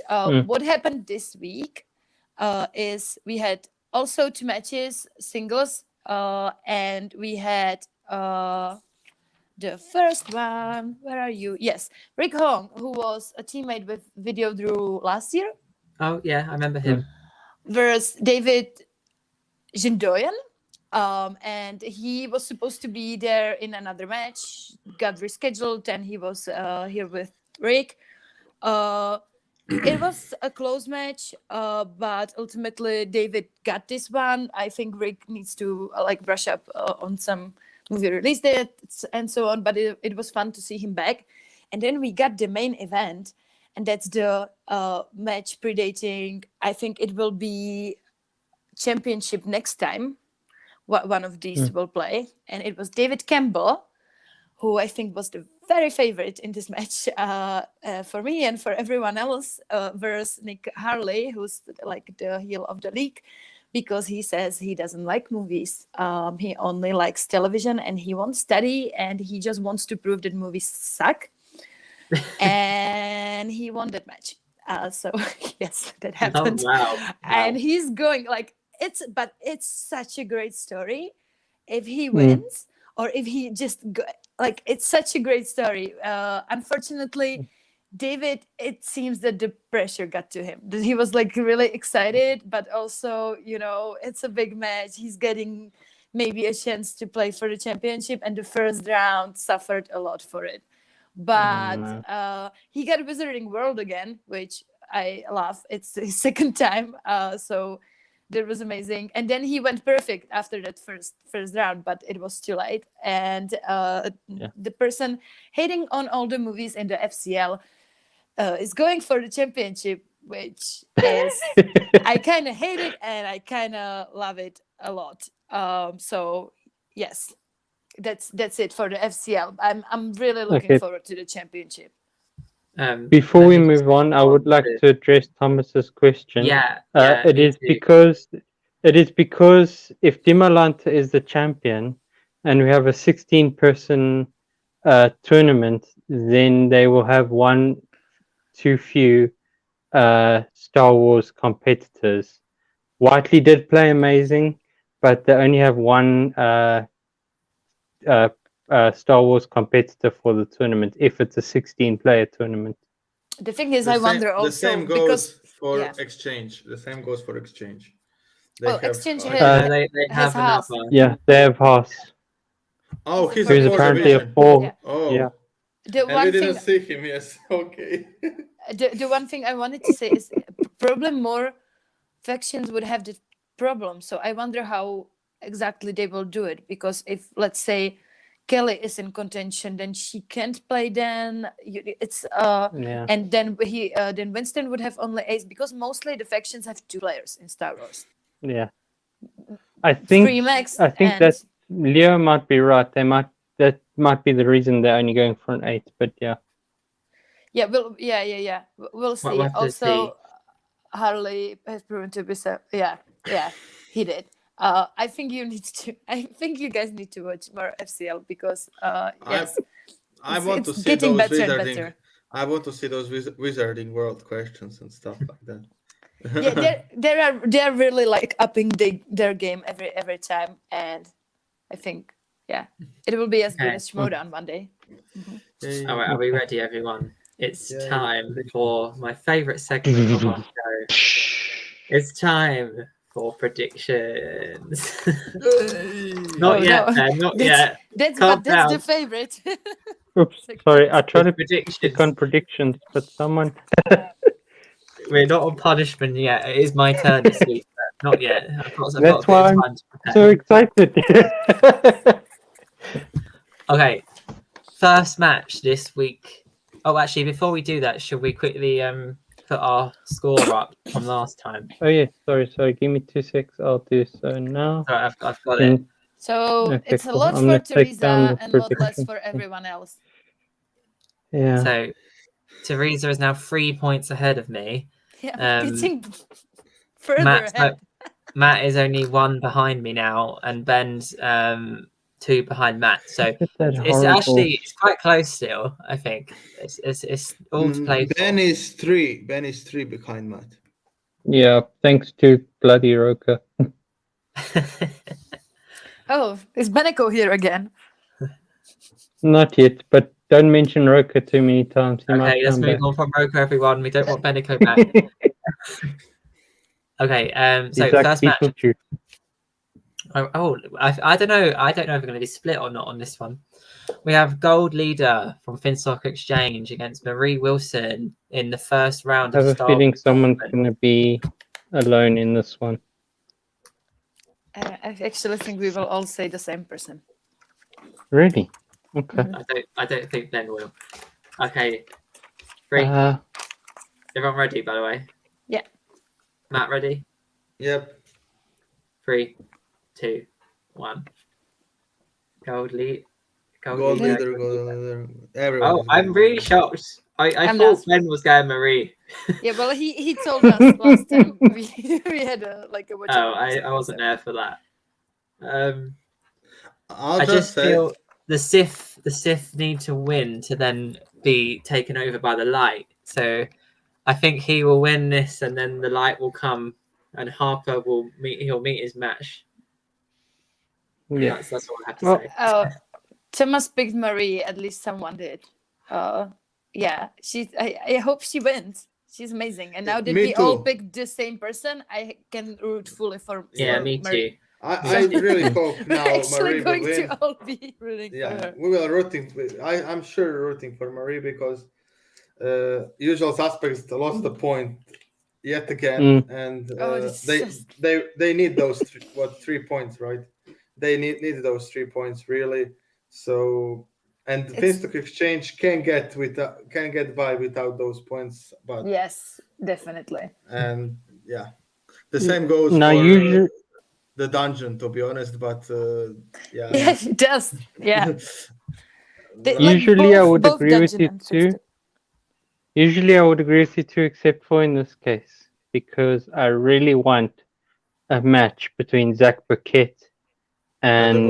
what happened this week is we had also 2 matches, singles, and we had the first one. Where are you? Yes, Rick Hong, who was a teammate with Video Drew last year, Oh yeah, I remember him. versus David Jindoyan. And he was supposed to be there in another match, got rescheduled, and he was here with Rick. It was a close match, but ultimately David got this one. I think Rick needs to brush up on some movie release dates and so on, but it was fun to see him back. And then we got the main event, and that's the match predating, I think it will be championship next time. One of these will play, and it was David Campbell, who I think was the very favorite in this match for me and for everyone else, versus Nick Harley, who's like the heel of the league, because he says he doesn't like movies. He only likes television, and he won't study, and he just wants to prove that movies suck. And he won that match. So yes, that happened. Oh, wow. And he's going it's such a great story if he wins, or if he just it's such a great story. Unfortunately, David, it seems that the pressure got to him. That he was really excited, but also, it's a big match. He's getting maybe a chance to play for the championship, and the first round suffered a lot for it. But he got Wizarding World again, which I love. It's his second time, so that was amazing. And then he went perfect after that first round, but it was too late. And the person hating on all the movies in the FCL is going for the championship, which is I kind of hate it and I kind of love it a lot. So yes, that's it for the FCL. I'm really looking forward to the championship. Before we move on, I would like to address Thomas's question. It is because if Dimalanta is the champion and we have a 16-person tournament, then they will have one too few Star Wars competitors. Whiteley did play amazing, but they only have one Star Wars competitor for the tournament if it's a 16-player tournament. The thing is, I wonder also, the same goes for exchange. The same goes for exchange. Exchange they has enough. Yeah, they have Haas. Oh, he's apparently a 4. Oh, the and one we didn't thing, see him. Yes, okay. the one thing I wanted to say is probably more factions would have the problem. So I wonder how exactly they will do it, because if, let's say, Kelly is in contention, then she can't play. Then it's and then then Winston would have only Ace, because mostly the factions have 2 players in Star Wars. Yeah, I think that Leo might be right. That might be the reason they're only going for an 8. But yeah. We'll see. Also, Harley has proven to be so. Yeah, he did. I think you guys need to watch more FCL, because yes, I want to see those Wizarding. I want to see those Wizarding World questions and stuff like that. Yeah, they're really upping their game every time, and I think it will be as good as Schmoedown one day. Mm-hmm. All right, are we ready, everyone? It's time for my favorite segment of our show. It's time for predictions. Not yet. That's the favorite. Oops, sorry. I tried to click on predictions, but someone. We're not on punishment yet. It is my turn this week, but not yet. That's why I'm so excited. Okay, first match this week. Oh, actually, before we do that, should we quickly put our score up from last time? Oh yeah, sorry. Give me 2 seconds. I'll do so now. Sorry, I've got it. So it's a lot for Teresa and a lot less for everyone else. Yeah. So Teresa is now 3 points ahead of me. Yeah, getting further ahead. Matt is only 1 behind me now, and Ben's 2 behind Matt. So it's quite close still. I think it's all to play for. Ben is 3 behind Matt. Yeah, thanks to bloody Roka. Oh, is Beneko here again? Not yet, but don't mention Roka too many times. He might Okay, let's come move back. on from Roka, everyone. We don't want Benico back. Okay, so He's like first match. Beetlejuice. I don't know. I don't know if we're going to be split or not on this one. We have Gold Leader from Finstock Exchange against Marie Wilson in the first round I of have a Star feeling Wars someone's Tournament. going to be alone in this one. I actually think we will all say the same person. Really? Okay. I don't think Ben will. Okay, 3. Everyone ready, by the way? Yeah. Matt, ready? Yep. 3, 2, 1. Gold Leader. Gold leader. Everyone. Oh, is I'm gold really leader. shocked. I I'm thought not. Ben was going Marie. Yeah, well, he told us last time we had a watch. Oh, I wasn't there for that. I'll I just say feel the Sith need to win to then be taken over by the light. So I think he will win this, and then the light will come, and Harper will meet. He'll meet his match. Yeah. That's all I have to say. Thomas picked Marie. At least someone did. Yeah, I hope she wins. She's amazing. And now that Me we all too. picked the same person, I can root fully for Me Marie. too. I really hope now We're actually Marie will going win. to all be rooting for her. We will rooting. I'm sure rooting for Marie because Usual Suspects lost the point yet again, and they need those 3 points, right? They need those 3 points really. So and Finstock Exchange can get by without those points, but yes, definitely. And yeah, the same goes Now, for usually, the dungeon, to be honest. But Yeah, it does. Yeah. Usually, I would agree with you too. Usually, I would agree with you too, except for in this case, because I really want a match between Zach Burkett and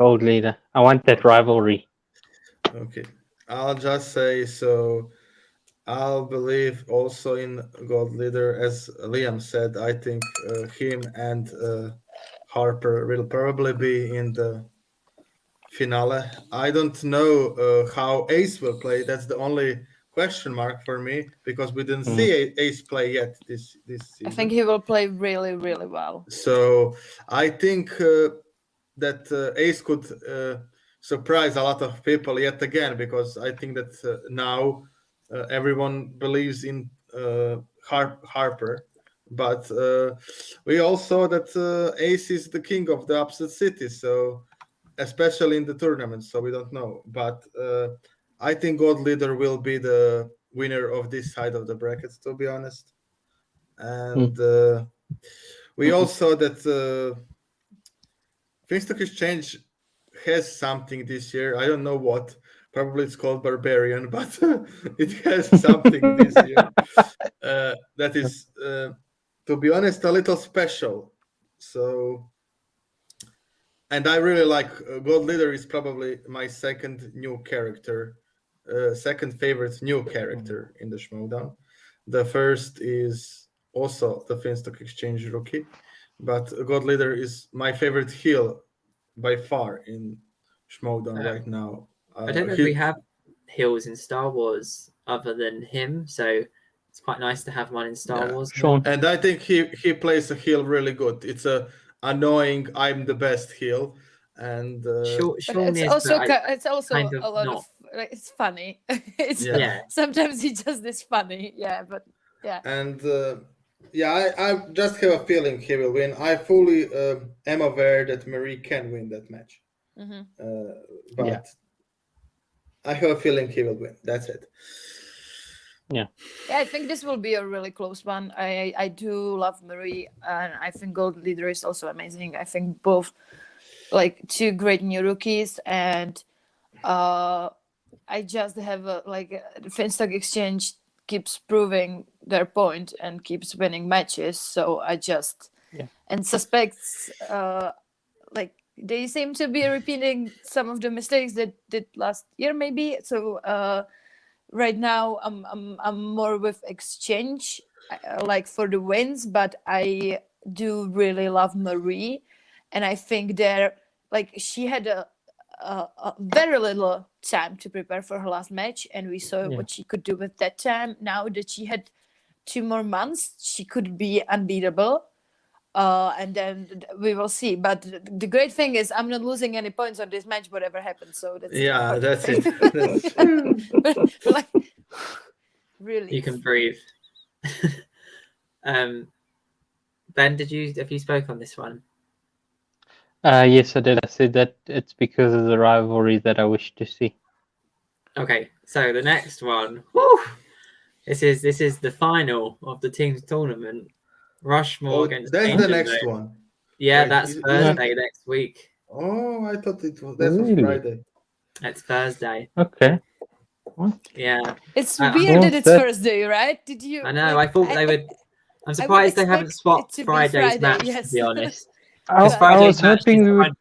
Gold Leader. I want that rivalry. Okay, I'll just say so. I'll believe also in Gold Leader, as Liam said. I think him and Harper will probably be in the finale. I don't know how Ace will play. That's the only question mark for me because we didn't see Ace play yet this season. I think he will play really, really well. So I think that Ace could surprise a lot of people yet again because I think that now everyone believes in Harper. But we all saw that Ace is the king of the upset city, so especially in the tournament. So we don't know, but I think Gold Leader will be the winner of this side of the brackets, to be honest. And we all saw that Finstock Exchange has something this year. I don't know what. Probably it's called Barbarian, but it has something this year that is, to be honest, a little special. So, and I really like Gold Leader is probably my second favorite new character in the Schmoedown. The first is also the Finstock Exchange rookie, but God Leader is my favorite heel by far in Schmoedown right now. I don't know if we have heels in Star Wars other than him, so it's quite nice to have one in Star Wars. Sure. And I think he plays a heel really good. It's a annoying I'm the best heel, and it's also a lot of it's funny. Sometimes he does this funny, and I just have a feeling he will win. I fully am aware that Marie can win that match, but I have a feeling he will win. That's it. Yeah, I think this will be a really close one. I do love Marie, and I think Gold Leader is also amazing. I think both like two great new rookies, and I just have Finstock Exchange keeps proving their point and keeps winning matches. So I just and suspects they seem to be repeating some of the mistakes they did last year, maybe. So right now I'm more with Exchange, like for the wins, but I do really love Marie, and I think she had very little time to prepare for her last match, and we saw what she could do with that time. Now that she had 2 more months, she could be unbeatable. And then we will see. But the great thing is I'm not losing any points on this match, whatever happens. So that's that's it. like, really. You can breathe. Ben, have you spoke on this one? Yes, I did. I said that it's because of the rivalry that I wish to see. Okay, so the next one. Woo! This is the final of the team's tournament. Rushmore against that's Danger the next Zone. one. Yeah, Wait, that's Thursday next week. Oh, I thought it was Really? Friday. It's Thursday. Okay. What? Yeah. It's weird that it's Thursday, right? Did you? I know. I thought they would. I'm surprised they haven't swapped Friday's match. Yes. To be honest, I was hoping we would.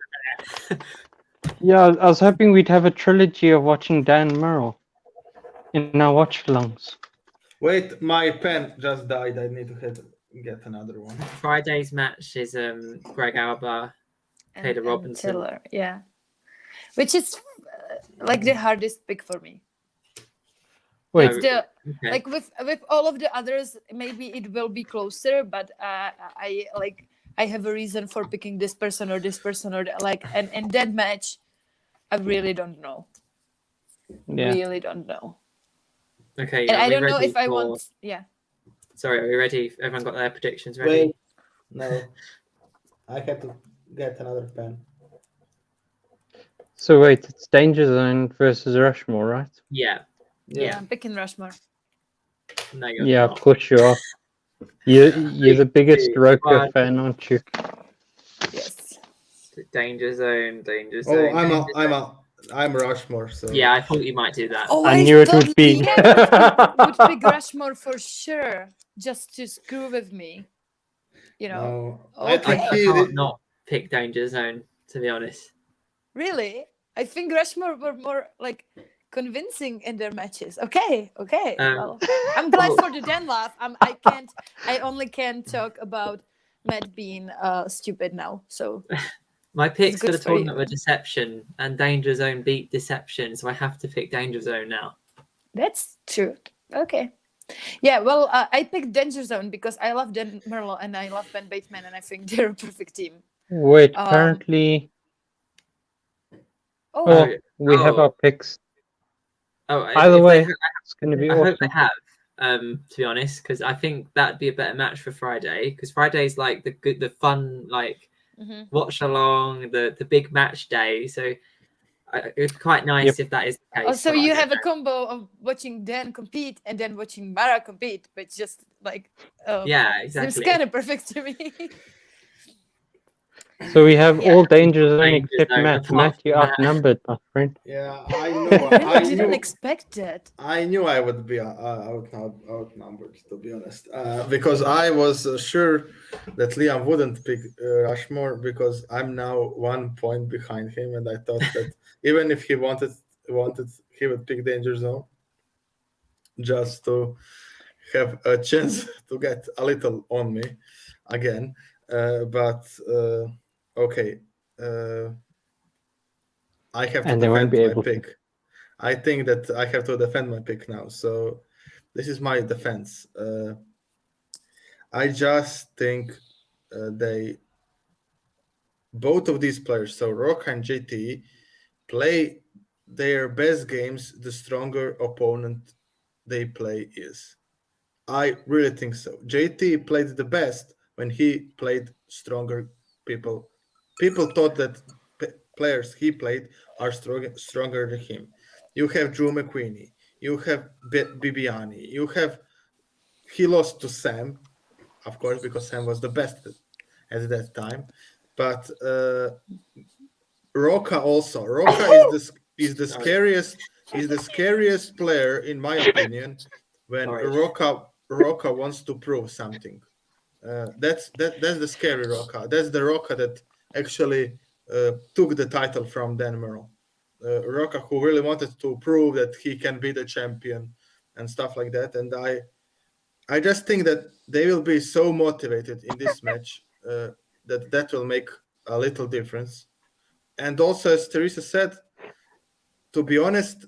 Yeah, I was hoping we'd have a trilogy of watching Dan Merrill in our watch-alongs. Wait, my pen just died. I need to get another one. Friday's match is Greg Alba, Taylor Robinson. Taylor, yeah. Which is like the hardest pick for me. Wait, like with all of the others, maybe it will be closer, but I have a reason for picking this person or like, and in that match, I really don't know. Yeah. Really don't know. Okay. And I don't know if I want. Yeah. Sorry, are we ready? Everyone got their predictions ready? Wait, no, I have to get another pen. So wait, it's Danger Zone versus Rushmore, right? Yeah. I'm picking Rushmore. No, yeah, of course you are. You're the biggest Roker fan, aren't you? Yes. Danger Zone. Oh, I'm Rushmore. So yeah, I thought you might do that. Oh, I knew it would be. would pick Rushmore for sure, just to screw with me. You know. No, okay. I can't not pick Danger Zone, to be honest. Really, I think Rushmore were more like convincing in their matches. Okay. Well, I'm glad for the Dan laugh. I only can talk about Matt being stupid now. So my picks for the tournament were Deception, and Danger Zone beat Deception, so I have to pick Danger Zone now. That's true. Okay. Yeah, well, I picked Danger Zone because I love Dan Merlo and I love Ben Bateman, and I think they're a perfect team. Wait, apparently. We have our picks. Either way, it's going to be awesome. I hope they have, to be honest, because I think that'd be a better match for Friday. Because Friday's like the fun, like watch along, the big match day. So it's quite nice if that is the case. Also, you have a combo of watching Dan compete and then watching Mara compete, but just like yeah, exactly. It's kind of perfect to me. So we have all Danger Zone except Matt. Matt, you outnumbered, my friend. Yeah, I know. I didn't expect that. I knew I would be outnumbered, to be honest, because I was sure that Liam wouldn't pick Rushmore because I'm now 1 point behind him, and I thought that even if he wanted, he would pick Danger Zone just to have a chance to get a little on me again. But okay, I have to defend my pick. I think that I have to defend my pick now. So this is my defense. I just think both of these players, so Rock and JT, play their best games the stronger opponent they play is. I really think so. JT played the best when he played stronger people. People thought that players he played are stronger than him. You have Drew McQueenie. You have Bibiani. He lost to Sam, of course, because Sam was the best at that time. But Roca also. Roca is the scariest player in my opinion when Roca wants to prove something. That's the scary Roca. That's the Roca that actually took the title from Dan Merle. Roca who really wanted to prove that he can be the champion and stuff like that. And I just think that they will be so motivated in this match that will make a little difference. And also, as Teresa said, to be honest,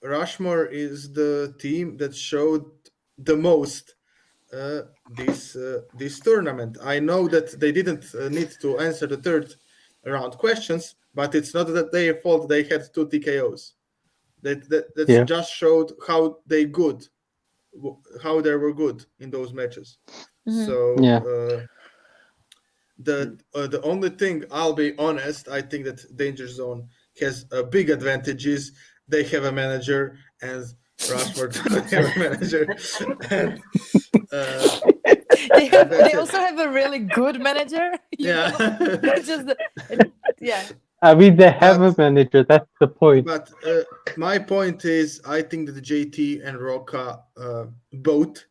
Rushmore is the team that showed the most this tournament. I know that they didn't need to answer the third round questions, but it's not that their fault. They had 2 TKOs. That just showed how they were good in those matches. So the only thing, I'll be honest, I think that Danger Zone has a big advantage is they have a manager, and Rushmore doesn't have a manager. And, they also have a really good manager. Yeah. I mean, they have a manager. That's the point. But my point is, I think that JT and Roca both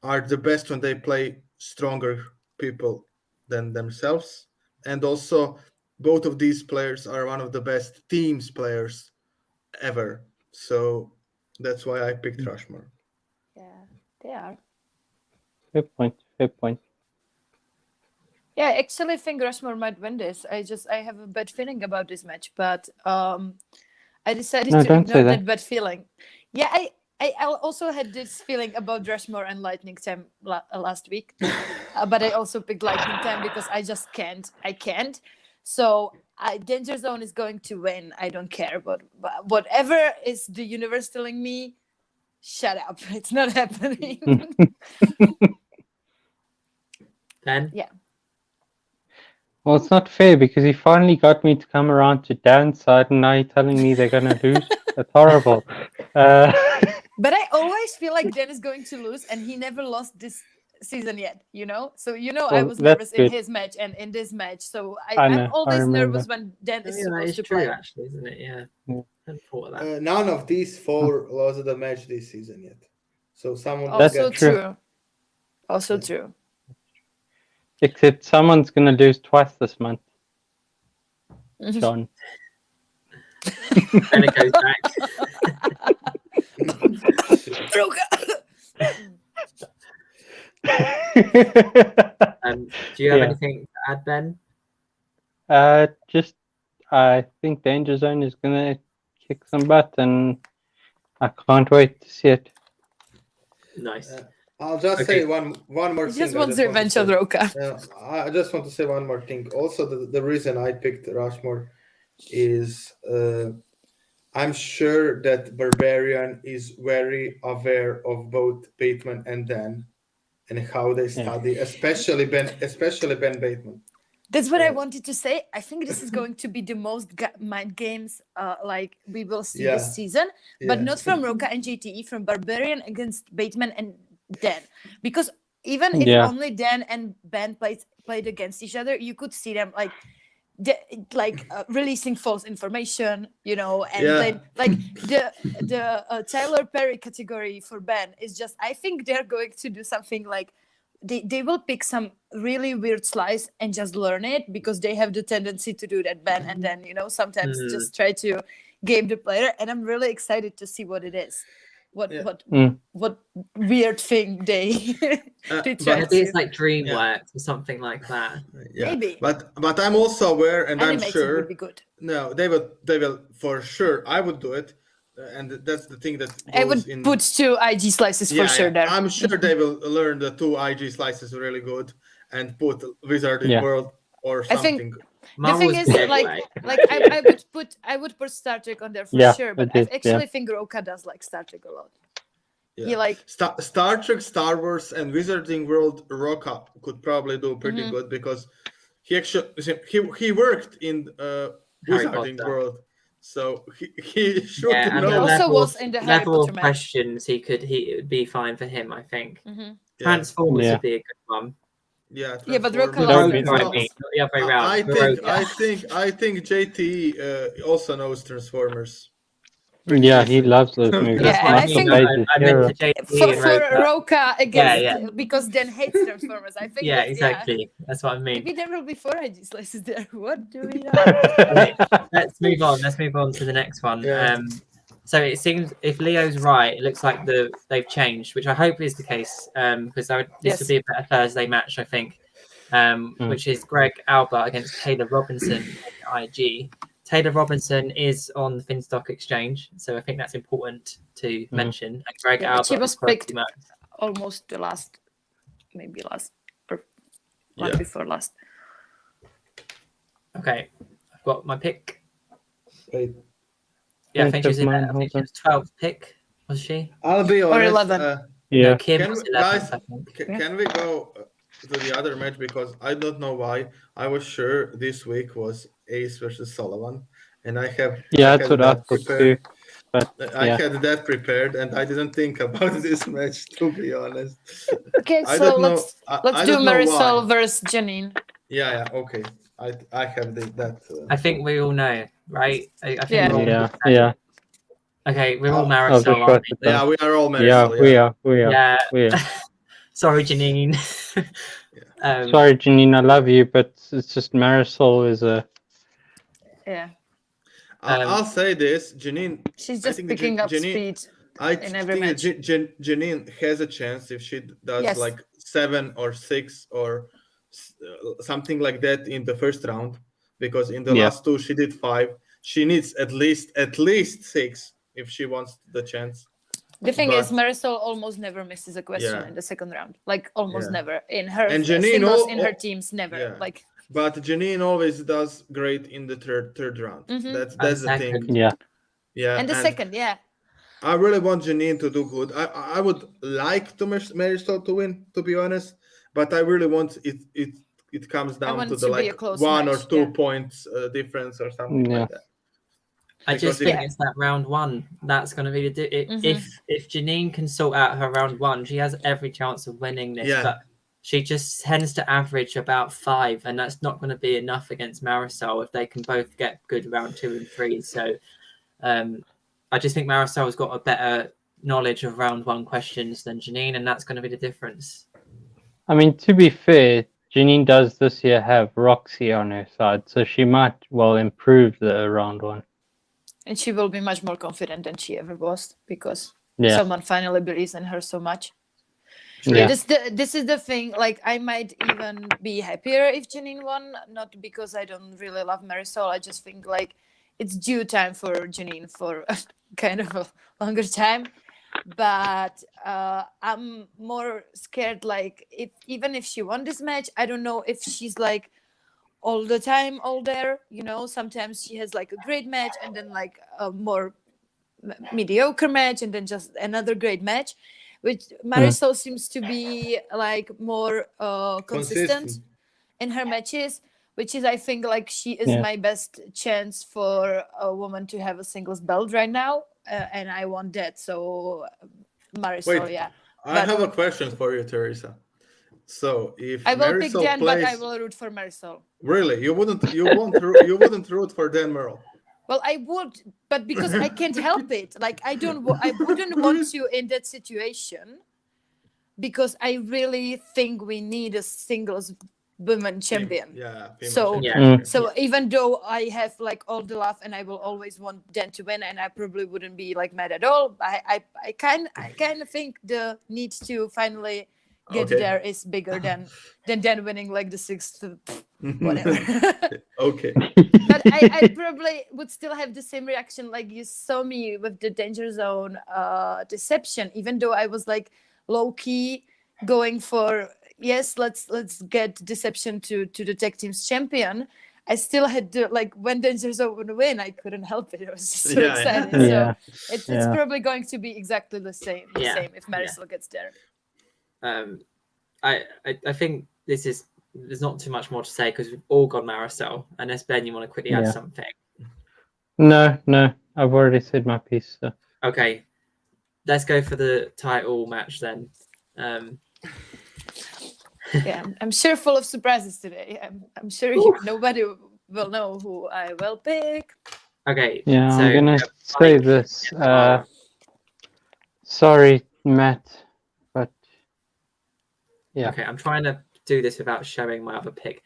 are the best when they play stronger people than themselves, and also both of these players are one of the best teams players ever. So that's why I picked Rushmore. Yeah, they are. Fair point. Fair point. Yeah, I actually think Rushmore might win this. I have a bad feeling about this match, but I decided to ignore that bad feeling. Yeah, I also had this feeling about Rushmore and Lightning Time last week, but I also picked Lightning Time because I just can't. I can't. So Danger Zone is going to win. I don't care, but whatever is the universe telling me, shut up. It's not happening. Ben? Yeah. Well, it's not fair because he finally got me to come around to Dan's side, and now you're telling me they're going to lose? That's horrible. But I always feel like Dan is going to lose, and he never lost this season yet, So, well, I was nervous in his match and in this match. So I'm always nervous when Dan is supposed to play. Actually, isn't it? Yeah. I thought of that. None of these 4 lost the match this season yet. So someone also true. Also true. Except someone's going to lose twice this month. John. And it goes back. Do you have anything to add, Ben? I think Danger Zone is going to kick some butt, and I can't wait to see it. Nice. I'll just say one more thing. He just wants revenge on Roca. I just want to say one more thing. Also, the reason I picked Rushmore is I'm sure that Barbarian is very aware of both Bateman and Dan and how they study, especially Ben Bateman. That's what I wanted to say. I think this is going to be the most mind games like we will see this season, but not from Roca and JTE, from Barbarian against Bateman and Dan, because even if only Dan and Ben played against each other, you could see them releasing false information, and then the Tyler Perry category for Ben is just, I think they're going to do something like they will pick some really weird slice and just learn it, because they have the tendency to do that, Ben, and then sometimes just try to game the player, and I'm really excited to see what it is. What weird thing they try maybe it's like DreamWorks or something like that. Maybe. But I'm also aware, and Animated I'm sure would be good. No, they will for sure. I would do it, and that's the thing that I would put 2 IG slices for sure there. I'm sure they will learn the 2 IG slices really good and put Wizarding World or something. The thing is, I would put Star Trek on there for sure, but I actually think Roca does like Star Trek a lot. Yeah. He like Star Trek, Star Wars, and Wizarding World. Roca could probably do pretty good, because he actually he worked in Wizarding World, so he should know. He also was in the Harry Potter match. Questions he it would be fine for him, I think. Transformers would be a good one. Yeah, but Roca I think JT also knows Transformers. Yeah, he loves those movies. Yeah, I think for Roca against because Dan hates Transformers. I think. Yeah, exactly. That's what I mean. Maybe there will be 4 IG slices there. What do we know? Let's move on. Let's move on to the next one. Yeah. So it seems, if Leo's right, it looks like they've changed, which I hope is the case, because this would be a better Thursday match, I think, which is Greg Albert against Taylor Robinson in IG. Taylor Robinson is on the Finstock Exchange, so I think that's important to mention. And Greg Albert she was is probably picked most. almost the last, maybe last or one before last. Okay, I've got my pick. Wait, Yeah, I think she's in mine, I think she was 12th pick, was she? I'll be Or honest. 11. Yeah. No, Kim Can was we, 11th, guys, I think. can we go to the other match, because I don't know why I was sure this week was Ace versus Sullivan, and I had that's what I that thought prepared. too. But I had that prepared, and I didn't think about this match, to be honest. Okay, I so don't know. let's I do don't know Marisol why. versus Janine. Yeah, okay. I have that. I think we all know, right? I think Yeah. we're all yeah. Okay, we're all I'll just Marisol, write aren't it we? down. Yeah, we are all Yeah, Marisol. we are. Yeah. Sorry, Janine. Sorry, Janine, I love you, but it's just Marisol is a. Yeah. I'll say this, Janine. She's just picking up speed. I in every think match. Janine has a chance if she does like 7 or 6 or something like that in the first round, because in the last 2 she did 5. She needs at least 6 if she wants the chance. The thing is, Marisol almost never misses a question in the second round. Like almost never in her singles, in her teams, never. Like. But Janine always does great in the third round. That's the thing. Yeah. And the second, I really want Janine to do good. I would like to Marisol to win, to be honest, but I really want it comes down to the like 1 or 2 points difference or something like that. I just think it's that round 1 that's going to be if Janine can sort out her round 1, she has every chance of winning this. But she just tends to average about 5, and that's not going to be enough against Marisol if they can both get good round 2 and 3. So I just think Marisol's got a better knowledge of round 1 questions than Janine, and that's going to be the difference. I mean, to be fair, Janine does this year have Roxy on her side, so she might improve the round 1. And she will be much more confident than she ever was, because someone finally believes in her so much. This is the thing. Like, I might even be happier if Janine won, not because I don't really love Marisol. I just think like it's due time for Janine for kind of a longer time. But I'm more scared. Like, even if she won this match, I don't know if she's like all the time all there. You know, sometimes she has like a great match and then like a more mediocre match and then just another great match. Which Marisol seems to be like more consistent in her matches, which is, I think, like she is my best chance for a woman to have a singles belt right now, and I want that. So Marisol, I have a question for you, Teresa. So if I will Marisol pick Dan, plays... but I will root for Marisol. Really, you wouldn't root for Dan Merle? Well, I would, but because I can't help it. Like, I wouldn't want to in that situation, because I really think we need a singles women champion. So even though I have like all the love and I will always want Dan to win, and I probably wouldn't be like mad at all, I kind of think the need to finally get there is bigger than Dan winning like the 6th, whatever. But I probably would still have the same reaction like you saw me with the Danger Zone deception, even though I was like low key going for let's get deception to the tag team's champion. I still had to, like, when Danger Zone would win, I couldn't help it. I was just so excited. So it's probably going to be exactly the same if Marisol gets there. I think there's not too much more to say because we've all got Marisol. Unless Ben, you want to quickly add something? No, I've already said my piece. So. Okay, let's go for the title match then. I'm sure full of surprises today. I'm sure nobody will know who I will pick. Okay. Yeah, so I'm gonna say this. Sorry, Matt, but yeah. Okay, I'm trying to do this without showing my other pick.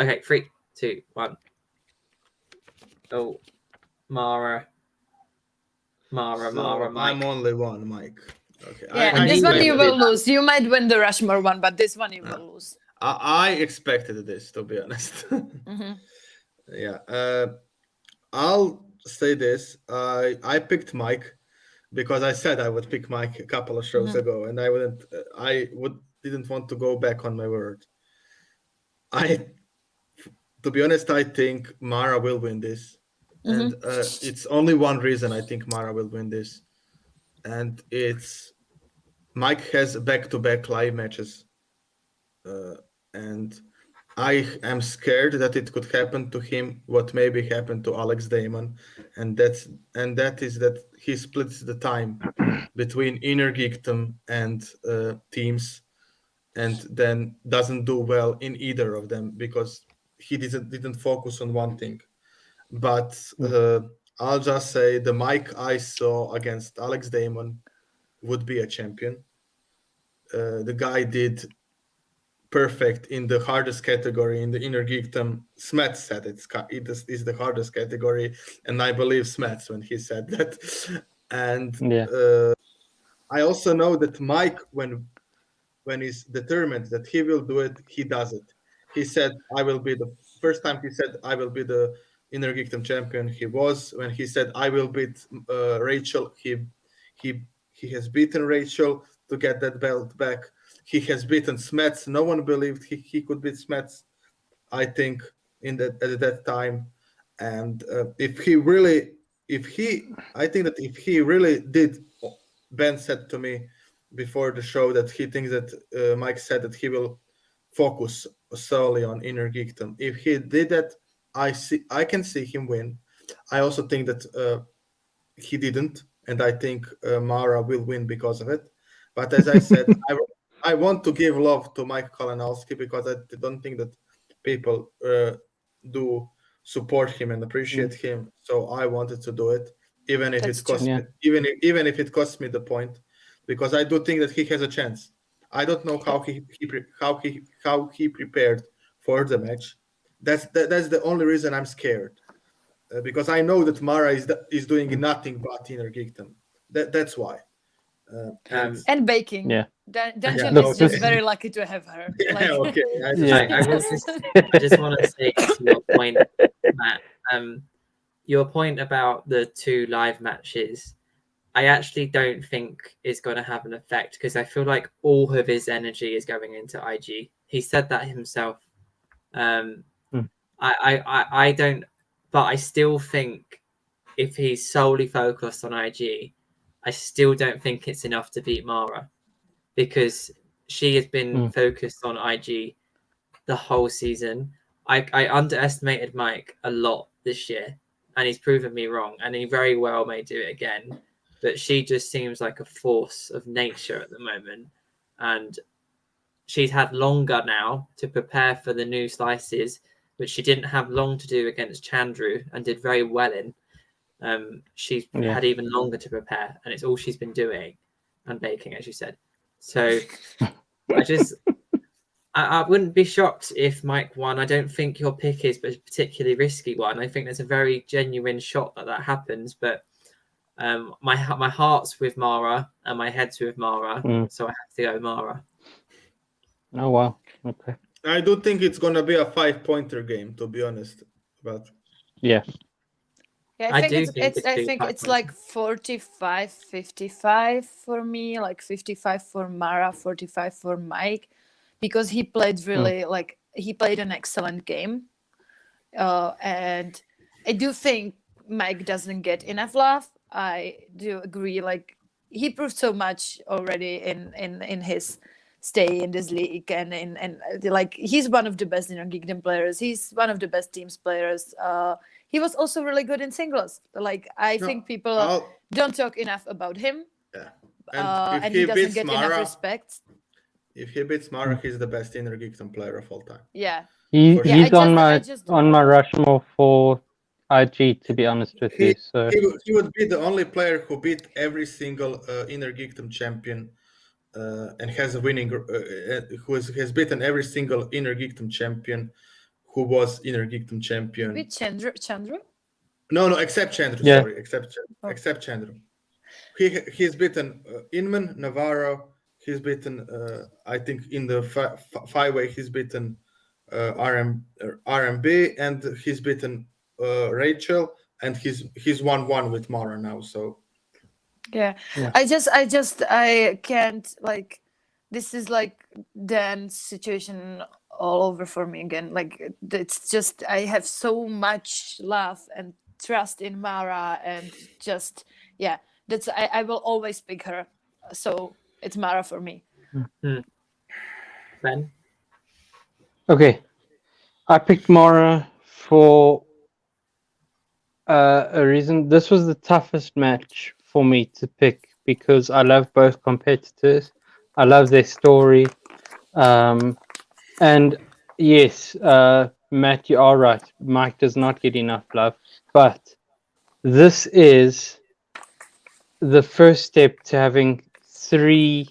Okay, 3, 2, 1. Oh, Mara. I'm only one, Mike. Okay. Yeah, this one you will lose. You might win the Rushmore one, but this one you will lose. I expected this, to be honest. Yeah. I'll say this. I picked Mike because I said I would pick Mike a couple of shows ago, and didn't want to go back on my word. To be honest, I think Mara will win this, and it's only one reason I think Mara will win this, and it's Mike has back-to-back live matches, and I am scared that it could happen to him what maybe happened to Alex Damon, and that is that he splits the time between Inner Geekdom and teams, and then doesn't do well in either of them because he didn't focus on one thing. But I'll just say the Mike I saw against Alex Damon would be a champion. The guy did perfect in the hardest category in the Inner Geekdom. Smet said it is the hardest category, and I believe Smets when he said that. And I also know that Mike, when he's determined that he will do it, he does it. He said, "I will be the first time." He said, "I will be the Inner Geekdom champion." He was when he said, "I will beat Rachel." He has beaten Rachel to get that belt back. He has beaten Smets. No one believed he could beat Smets, I think, at that time. And I think that if he really did, Ben said to me before the show that he thinks that Mike said that he will focus solely on Inner Geekdom. If he did that, I can see him win. I also think that he didn't, and I think Mara will win because of it. But as I said, I want to give love to Mike Kalinowski because I don't think that people do support him and appreciate him. So I wanted to do it, even if it cost me, even if it costs me the point, because I do think that he has a chance. I don't know how he prepared for the match. That's the only reason I'm scared. Because I know that Mara is doing nothing but Inner Geekdom. That's why. And baking. Yeah. Dungeon is just very lucky to have her. Okay. I just want to say to your point, Matt. Your point about the 2 live matches, I actually don't think is going to have an effect because I feel like all of his energy is going into IG. He said that himself. I don't, but I still think if he's solely focused on IG, I still don't think it's enough to beat Mara because she has been focused on IG the whole season. I underestimated Mike a lot this year, and he's proven me wrong, and he very well may do it again. But she just seems like a force of nature at the moment, and she's had longer now to prepare for the new slices, which she didn't have long to do against Chandru and did very well in. She's had even longer to prepare, and it's all she's been doing and baking, as you said. So I wouldn't be shocked if Mike won. I don't think your pick is a particularly risky one. I think there's a very genuine shot that happens, but my heart's with Mara and my head's with Mara, so I have to go Mara. Oh wow! Okay. I do think it's gonna be a 5-pointer game, to be honest. But yeah, I think it's like 45-55 for me, like 55 for Mara, 45 for Mike, because he played really he played an excellent game, and I do think Mike doesn't get enough love. I do agree. Like he proved so much already in his stay in this league, and like he's one of the best Inner Geekdom players. He's one of the best teams players. He was also really good in singles. Like I think people don't talk enough about him. Yeah, and he doesn't get enough respect. If he beats Mara, he's the best Inner Geekdom player of all time. Yeah, he's on my Rushmore for IG, to be honest with you. So he would be the only player who beat every single Inner Geekdom champion. And has a winning, who has beaten every single Inner Geekdom champion who was Inner Geekdom champion. With Chandru? No, except Chandru. Yeah. Sorry, except Chandru. He's beaten Inman, Navarro. He's beaten, I think, in the 5-way. He's beaten RMB, and he's beaten Rachel, and he's 1-1 with Mara now. So Yeah. Yeah. I can't, like, this is like Dan's situation all over for me again. Like, it's just, I have so much love and trust in Mara, and just, yeah, that's, I will always pick her. So it's Mara for me. Ben? Okay. I picked Mara for a reason. This was the toughest match for me to pick because I love both competitors. I love their story. And yes, Matt, you are right. Mike does not get enough love. But this is the first step to having 3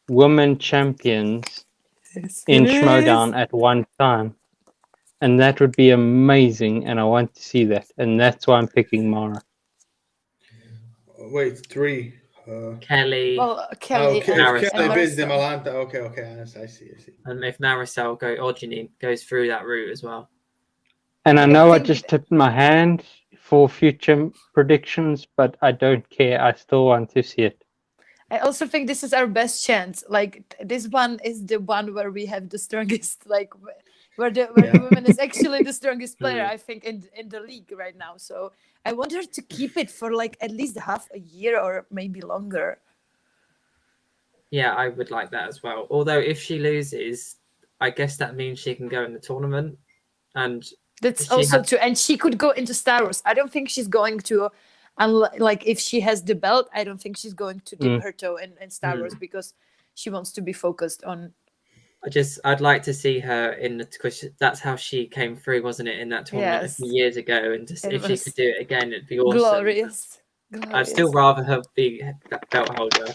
women champions in Schmoedown at one time. And that would be amazing, and I want to see that. And that's why I'm picking Mara. wait, 3. Kelly. Well, Kelly Okay, and, if Marisol. Kelly beats Marisol. Demalanta, okay, I see. And if Marisol goes through that route as well. And I Yeah, know I think- just tipped my hand for future predictions, but I don't care. I still want to see it. I also think this is our best chance. Like, this one is the one where we have the strongest, like, where the woman is actually the strongest player, I think, in the league right now. So I want her to keep it for like at least half a year or maybe longer. Yeah, I would like that as well. Although if she loses, I guess that means she can go in the tournament. And That's she also had- true. And she could go into Star Wars. I don't think she's going to, like, if she has the belt, I don't think she's going to dip her toe in Star Wars, because she wants to be focused on. I'd like to see her in the, because that's how she came through, wasn't it, in that tournament a few years ago? And just, if she could do it again, it'd be awesome. Glorious. I'd still rather her be that belt holder.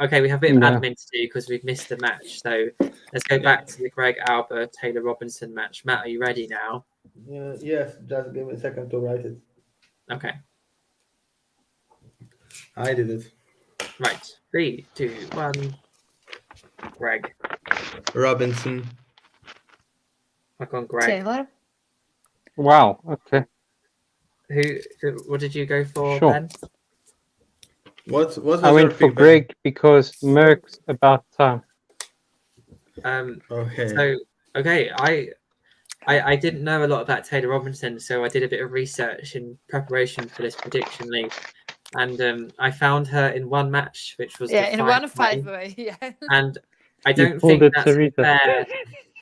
Okay, we have a bit of admin to do because we've missed the match. So let's go back to the Greg Alba Taylor Robinson match. Matt, are you ready now? Yes, just give me a second to write it. Okay. I did it. Right. 3, 2, 1. Greg. Robinson. Back on Greg. Taylor. Wow. Okay. What did you go for, Sure. Ben? What was I your went for pick, Ben? Greg because Merck's about time. Okay. So okay, I didn't know a lot about Taylor Robinson, so I did a bit of research in preparation for this prediction league, and I found her in one match, which was Yeah, the in 1-5-way. Yeah. and I You don't pulled think it, that's Sarita. fair.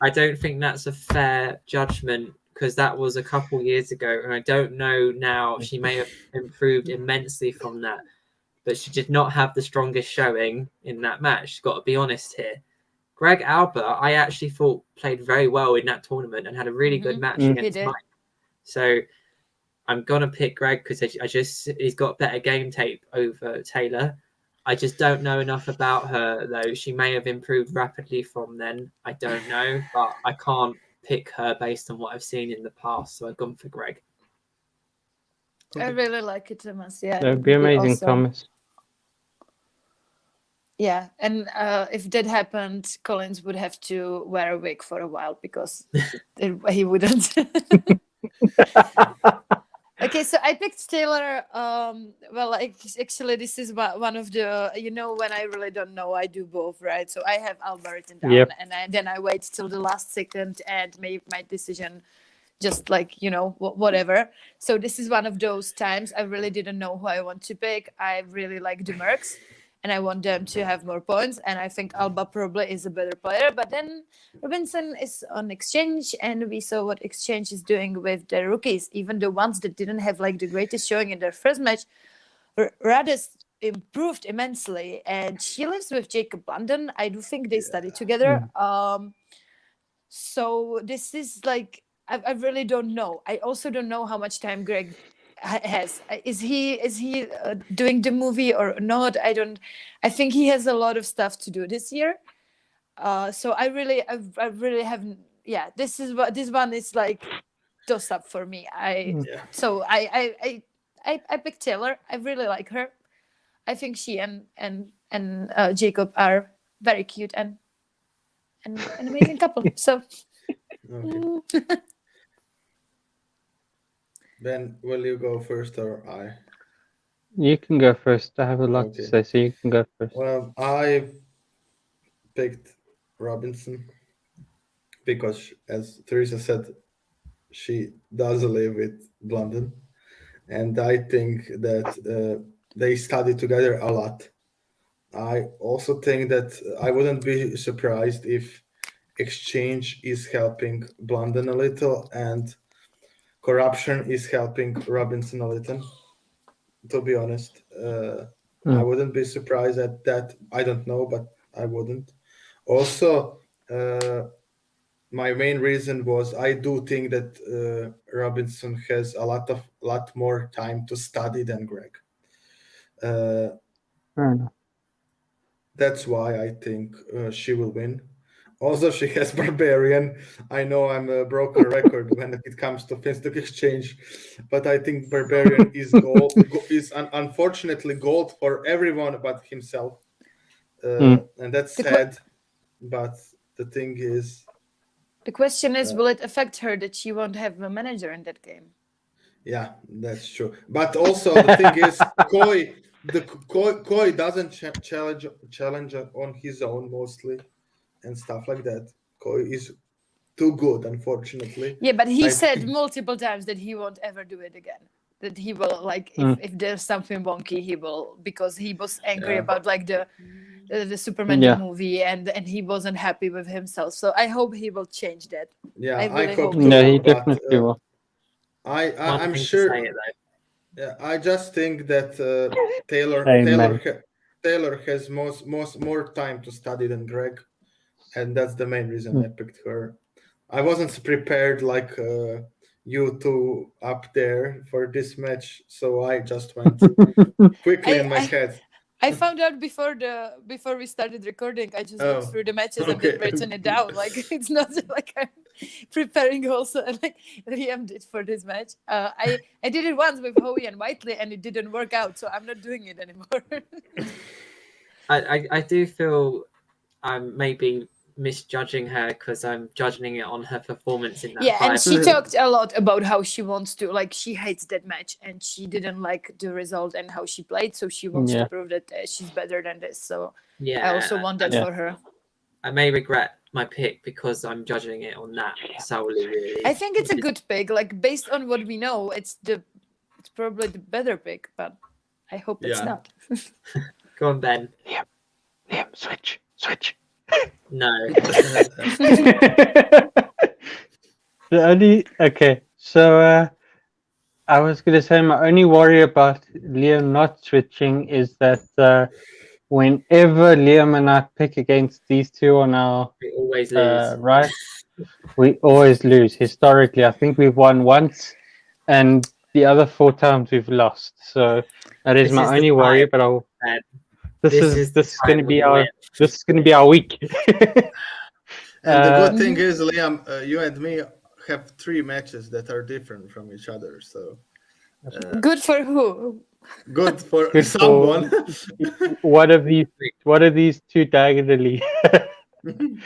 I don't think that's a fair judgment because that was a couple years ago, and I don't know now. She may have improved immensely from that, but she did not have the strongest showing in that match. Got to be honest here. Greg Alba, I actually thought played very well in that tournament and had a really good match against Mike. So I'm gonna pick Greg because he's got better game tape over Taylor. I just don't know enough about her though. She may have improved rapidly from then. I don't know, but I can't pick her based on what I've seen in the past. So I've gone for Greg. I really like it, Thomas. Yeah, That would be amazing, awesome. Thomas. Yeah, and if that happened, Collins would have to wear a wig for a while because he wouldn't. Okay, so I picked Taylor. Well, actually, this is one of the, when I really don't know, I do both, right? So I have Alba written down, and then I wait till the last second and make my decision, just like, whatever. So this is one of those times I really didn't know who I want to pick. I really like the Mercs, and I want them to have more points. And I think Alba probably is a better player. But then Robinson is on exchange, and we saw what exchange is doing with their rookies. Even the ones that didn't have like the greatest showing in their first match, Radis improved immensely. And she lives with Jacob London. I do think they study together. So this is like, I really don't know. I also don't know how much time Greg has. Is he doing the movie or not? I think he has a lot of stuff to do this year. So I really haven't. Yeah, this one is like toss up for me. So I picked Taylor. I really like her. I think she and Jacob are very cute and an amazing couple. So Okay. Ben, will you go first or I? You can go first. I have a lot to Okay. say, so you can go first. Well, I picked Robinson because, as Teresa said, she does live with London, and I think that they study together a lot. I also think that I wouldn't be surprised if exchange is helping Blunden a little and corruption is helping Robinson a little. To be honest, I wouldn't be surprised at that. I don't know, but I wouldn't. Also, my main reason was I do think that Robinson has a lot more time to study than Greg. Fair enough. That's why I think she will win. Also, she has Barbarian. I know I'm a broken record when it comes to Finstock Exchange, but I think Barbarian is unfortunately gold for everyone but himself, and that's sad. But the thing is, the question is, will it affect her that she won't have a manager in that game? yeah, that's true. But also the thing is, Koi doesn't challenge on his own mostly, and stuff like that. Koi is too good, unfortunately. Yeah, but he said multiple times that he won't ever do it again. That he will, like, if there's something wonky, he will, because he was angry about like the Superman the movie, and he wasn't happy with himself. So I hope he will change that. Yeah, I really hope hope No, he definitely will. I'm sure. Yeah, I just think that Taylor has more time to study than Greg, and that's the main reason I picked her. I wasn't prepared like you two up there for this match, so I just went quickly in my head. I found out before we started recording. I just looked through the matches and then written it down. Like, it's not like I'm preparing also, like Liam did for this match. I did it once with Howie and Whiteley, and it didn't work out, so I'm not doing it anymore. I do feel I'm maybe misjudging her because I'm judging it on her performance in that fight. And she talked a lot about how she wants to, like, she hates that match and she didn't like the result and how she played, so she wants to prove that she's better than this. So I also want that for her. I may regret my pick because I'm judging it on that solely, really. I think it's a good pick. Like, based on what we know, it's probably the better pick, but I hope it's not. Go on, Ben. Liam, switch. No. So I was going to say my only worry about Liam not switching is that whenever Liam and I pick against these two on our we always lose. Right, we always lose. Historically, I think we've won once, and the other 4 times we've lost. So that is my only worry. But this is going to be our week. And the good thing is, Liam, you and me have 3 matches that are different from each other. So good for who? Good for someone. What are these 2 diagonally? And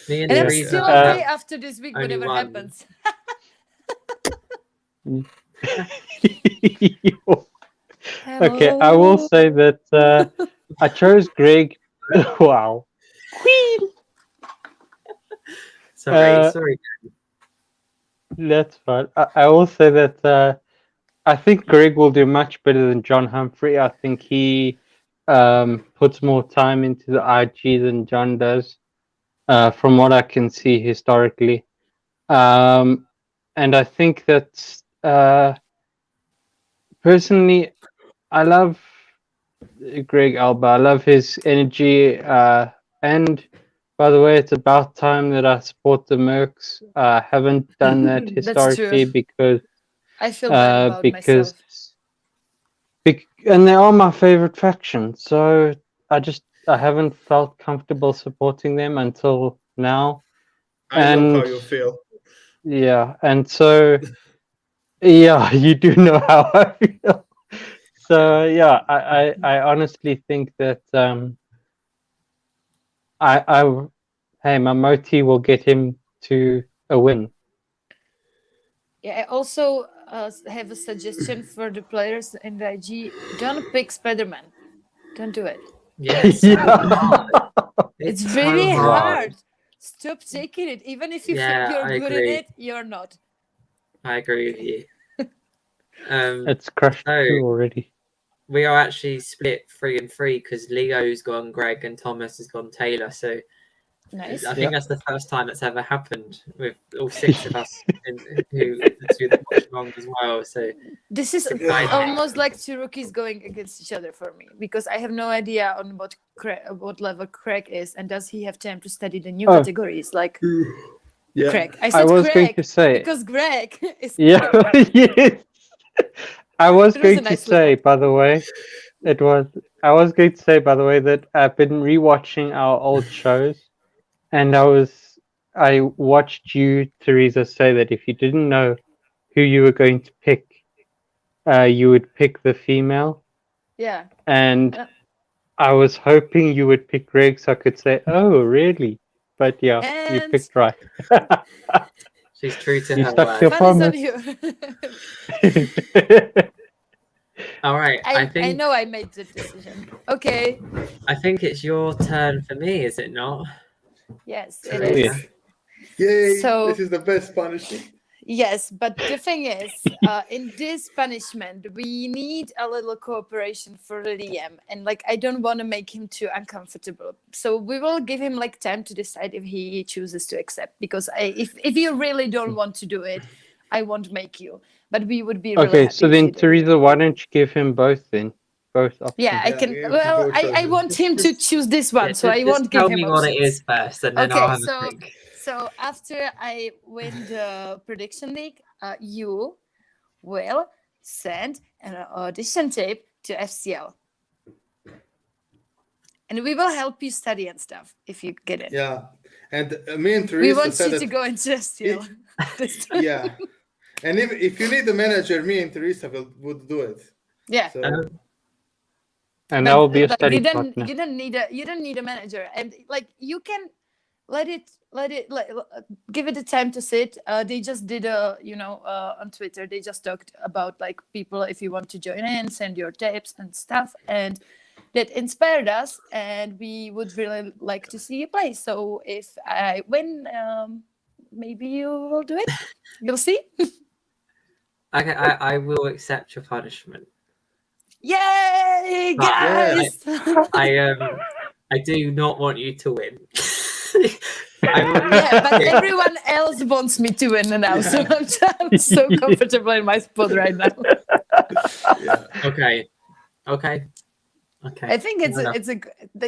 I'm still okay after this week, whatever happens. Okay, I will say that I chose Greg. Wow. Queen. Sorry. That's fine. I will say that I think Greg will do much better than John Humphrey. I think he puts more time into the IG than John does, from what I can see historically. And I think that personally, I love Greg Alba. I love his energy. And by the way, it's about time that I support the Mercs. I haven't done that historically because I feel bad about myself. And they are my favorite faction. So I haven't felt comfortable supporting them until now. I know how you feel. Yeah, and so you do know how I feel. So I honestly think that my Moti will get him to a win. Yeah, I also have a suggestion for the players in the IG. Don't pick Spider-Man. Don't do it. Yeah, it's so Yeah. hard. It's so really hard. hard. Stop taking it. Even if you Yeah, think you're I good in agree. it, you're not. I agree with you. It's crushed So- 2 already. We are actually split 3 and 3 because Leo's gone Greg and Thomas has gone Taylor. So Nice. I think that's the first time that's ever happened with all 6 of us who the 2 that watch along as well. So This is Yeah. almost like 2 rookies going against each other for me because I have no idea on what level Craig is, and does he have time to study the new categories like Yeah. Craig? I I said was going Craig to say. because Greg is Yeah, Craig. yes. I was It was a going to nice say, little- by the way, I was going to say, by the way, that I've been rewatching our old shows, and I watched you, Teresa, say that if you didn't know who you were going to pick, you would pick the female, Yeah. and Uh. I was hoping you would pick Greg, so I could say, "Oh, really?" But yeah, you And picked right. she's true to You her stuck word. your fun is on promise. you. All right, I I think know I made the decision. Okay. I think it's your turn for me, is it not? Yes, it Oh, yeah. is. Yay! So- This is the best punishment. Yes, but the thing is, in this punishment, we need a little cooperation for Liam, and like I don't want to make him too uncomfortable. So we will give him like time to decide if he chooses to accept. Because if you really don't want to do it, I won't make you. But we would be really Okay, happy so if then, you did. Teresa, why don't you give him both then? Both options. Yeah, I Yeah, can. we have Well, both I choices. want him to choose this one, Yeah, so I just won't give tell him me what it options. is first, and then Okay, I'll have so- a think. So after I win the prediction league, you will send an audition tape to FCL. And we will help you study and stuff if you get it. Yeah, and me and We Teresa want said you that. to go into FCL. this time. Yeah, and if you need a manager, me and Teresa would do it. Yeah. So And that will be a But study you partner. don't need a manager, and like you can let it give it a time to sit. They just did on Twitter they just talked about like people, if you want to join in, send your tapes and stuff, and that inspired us, and we would really like to see you play. So if I win, maybe you will do it. You'll see. Okay, I will accept your punishment. Yay, But guys! I do not want you to win. I will, Yeah, but everyone else wants me to win now, so I'm so comfortable in my spot right now. yeah, okay. I think Fair enough.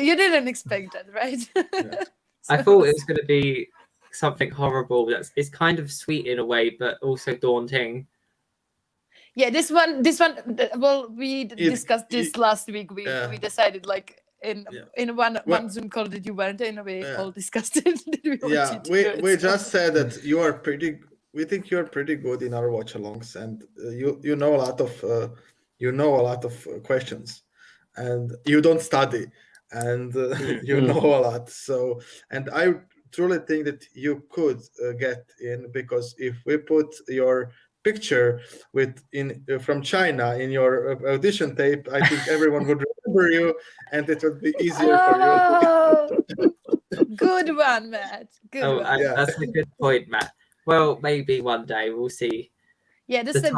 you didn't expect that, right? I thought it was going to be something horrible. It's kind of sweet in a way, but also daunting. Yeah, this one. Well, we discussed this last week. We decided like in one Zoom call that you weren't in, we all discussed it. We just said that you are pretty. We think you're pretty good in our watch-alongs, and you know a lot of questions, and you don't study, and you know a lot. So, and I truly think that you could get in, because if we put your picture from China in your audition tape, I think everyone would remember you, and it would be easier for you. Good one, Matt. Good one. That's a good point, Matt. Well, maybe one day we'll see. Yeah, the second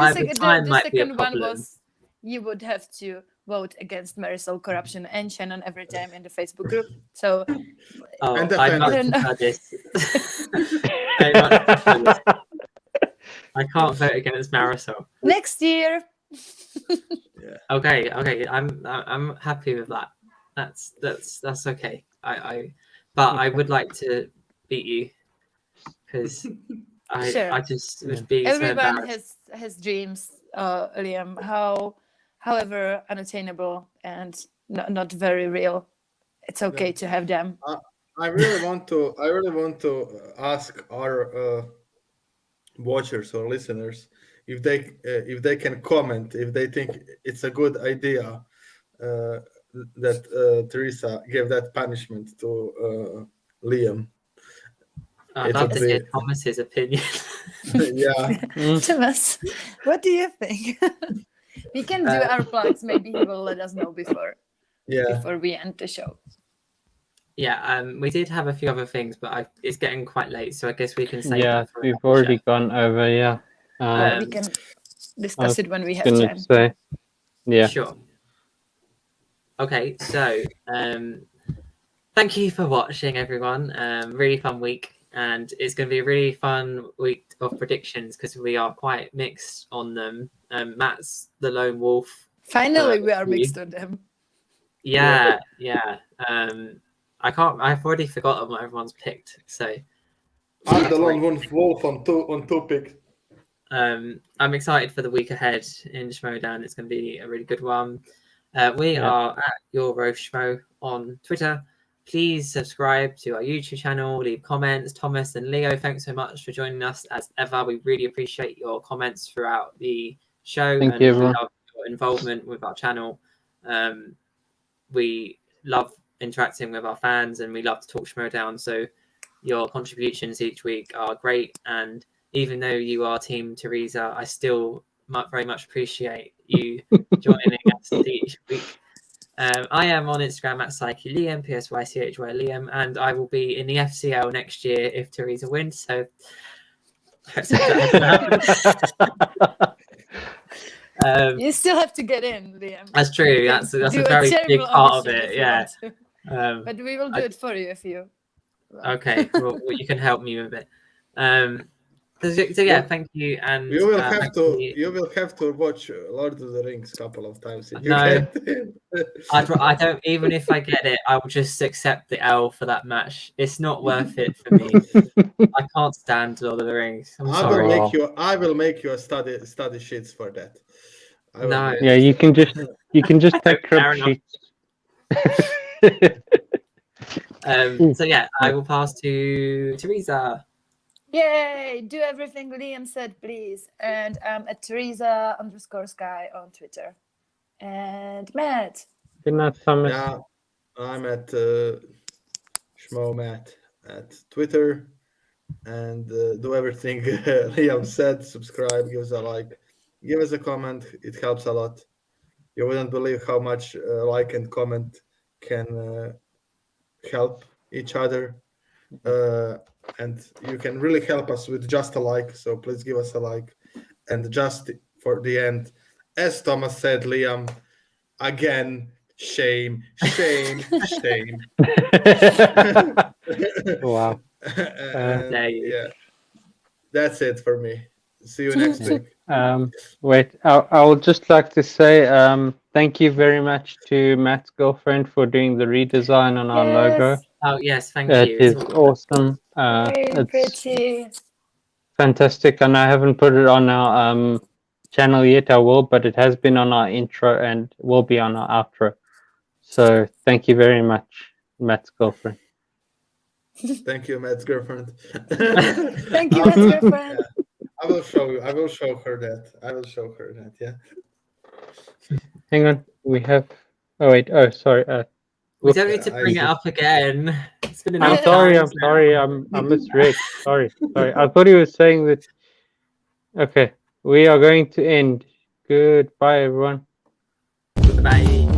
one was you would have to vote against Marisol corruption and Shannon every time in the Facebook group. So I much prefer this. I can't vote against Marisol. Next year. Okay. I'm happy with that. That's okay. But I would like to beat you, because I just would be everyone so embarrassed. has dreams, Liam, however unattainable and not very real. It's okay to have them. I really want to ask our watchers or listeners if they can comment if they think it's a good idea that Teresa gave that punishment to Liam. I'd It love would to hear be- Thomas's opinion. Yeah. Thomas, what do you think? We can do our plugs. Maybe he will let us know before we end the show. Yeah, we did have a few other things, but it's getting quite late, so I guess we can save Yeah, that for we've another already show. gone over. Yeah. We can discuss it when we have Gonna time. say, yeah. Sure. Okay, so thank you for watching, everyone. Really fun week, and it's going to be a really fun week of predictions because we are quite mixed on them. Matt's the lone wolf. Finally, we are mixed on them. Yeah. I've already forgotten what everyone's picked. So I'm the lone wolf on two picks. I'm excited for the week ahead in Schmoedown. It's going to be a really good one. We are at Euro Schmoe on Twitter. Please subscribe to our YouTube channel, leave comments. Thomas and Leo, thanks so much for joining us as ever. We really appreciate your comments throughout the show. Thank you, everyone. Your involvement with our channel. We love interacting with our fans and we love to talk Schmoedown. So your contributions each week are great. And even though you are Team Teresa, I still very much appreciate you joining us each week. I am on Instagram at PsycheLiam, PSYCHY Liam, and I will be in the FCL next year if Teresa wins. So you still have to get in, Liam. That's true. That's a very big part of it. Yeah. But we will do it for you if you. Okay. Well, you can help me with it. So yeah, thank you. And you will have to watch Lord of the Rings a couple of times. No, I don't. Even if I get it, I will just accept the L for that match. It's not worth it for me. I can't stand Lord of the Rings. I will make you a study sheets for that. No. Yeah, you can just take crib sheets. So yeah, I will pass to Teresa. Yay! Do everything Liam said, please. And at Teresa_Sky on Twitter. And Matt. Good night, Thomas. Yeah, I'm at Schmoe Matt at Twitter. And do everything Liam said. Subscribe, give us a like, give us a comment. It helps a lot. You wouldn't believe how much like and comment can help each other. And you can really help us with just a like, so please give us a like. And just for the end, as Thomas said, Liam, again, shame. Wow. Yeah, that's it for me. See you next week. Wait, I would just like to say thank you very much to Matt's girlfriend for doing the redesign on our logo. Oh yes, thank you. It is awesome. It's pretty fantastic, and I haven't put it on our channel yet. I will, but it has been on our intro and will be on our outro. So thank you very much, Matt's girlfriend. Thank you, Matt's girlfriend. Thank you, Matt's girlfriend. I will show her that. Yeah. Hang on, we have. Oh wait. Oh, sorry. We don't need to bring it up again. It's been enough. I'm sorry. I misread. Sorry. I thought he was saying that. Okay, we are going to end. Goodbye, everyone. Bye.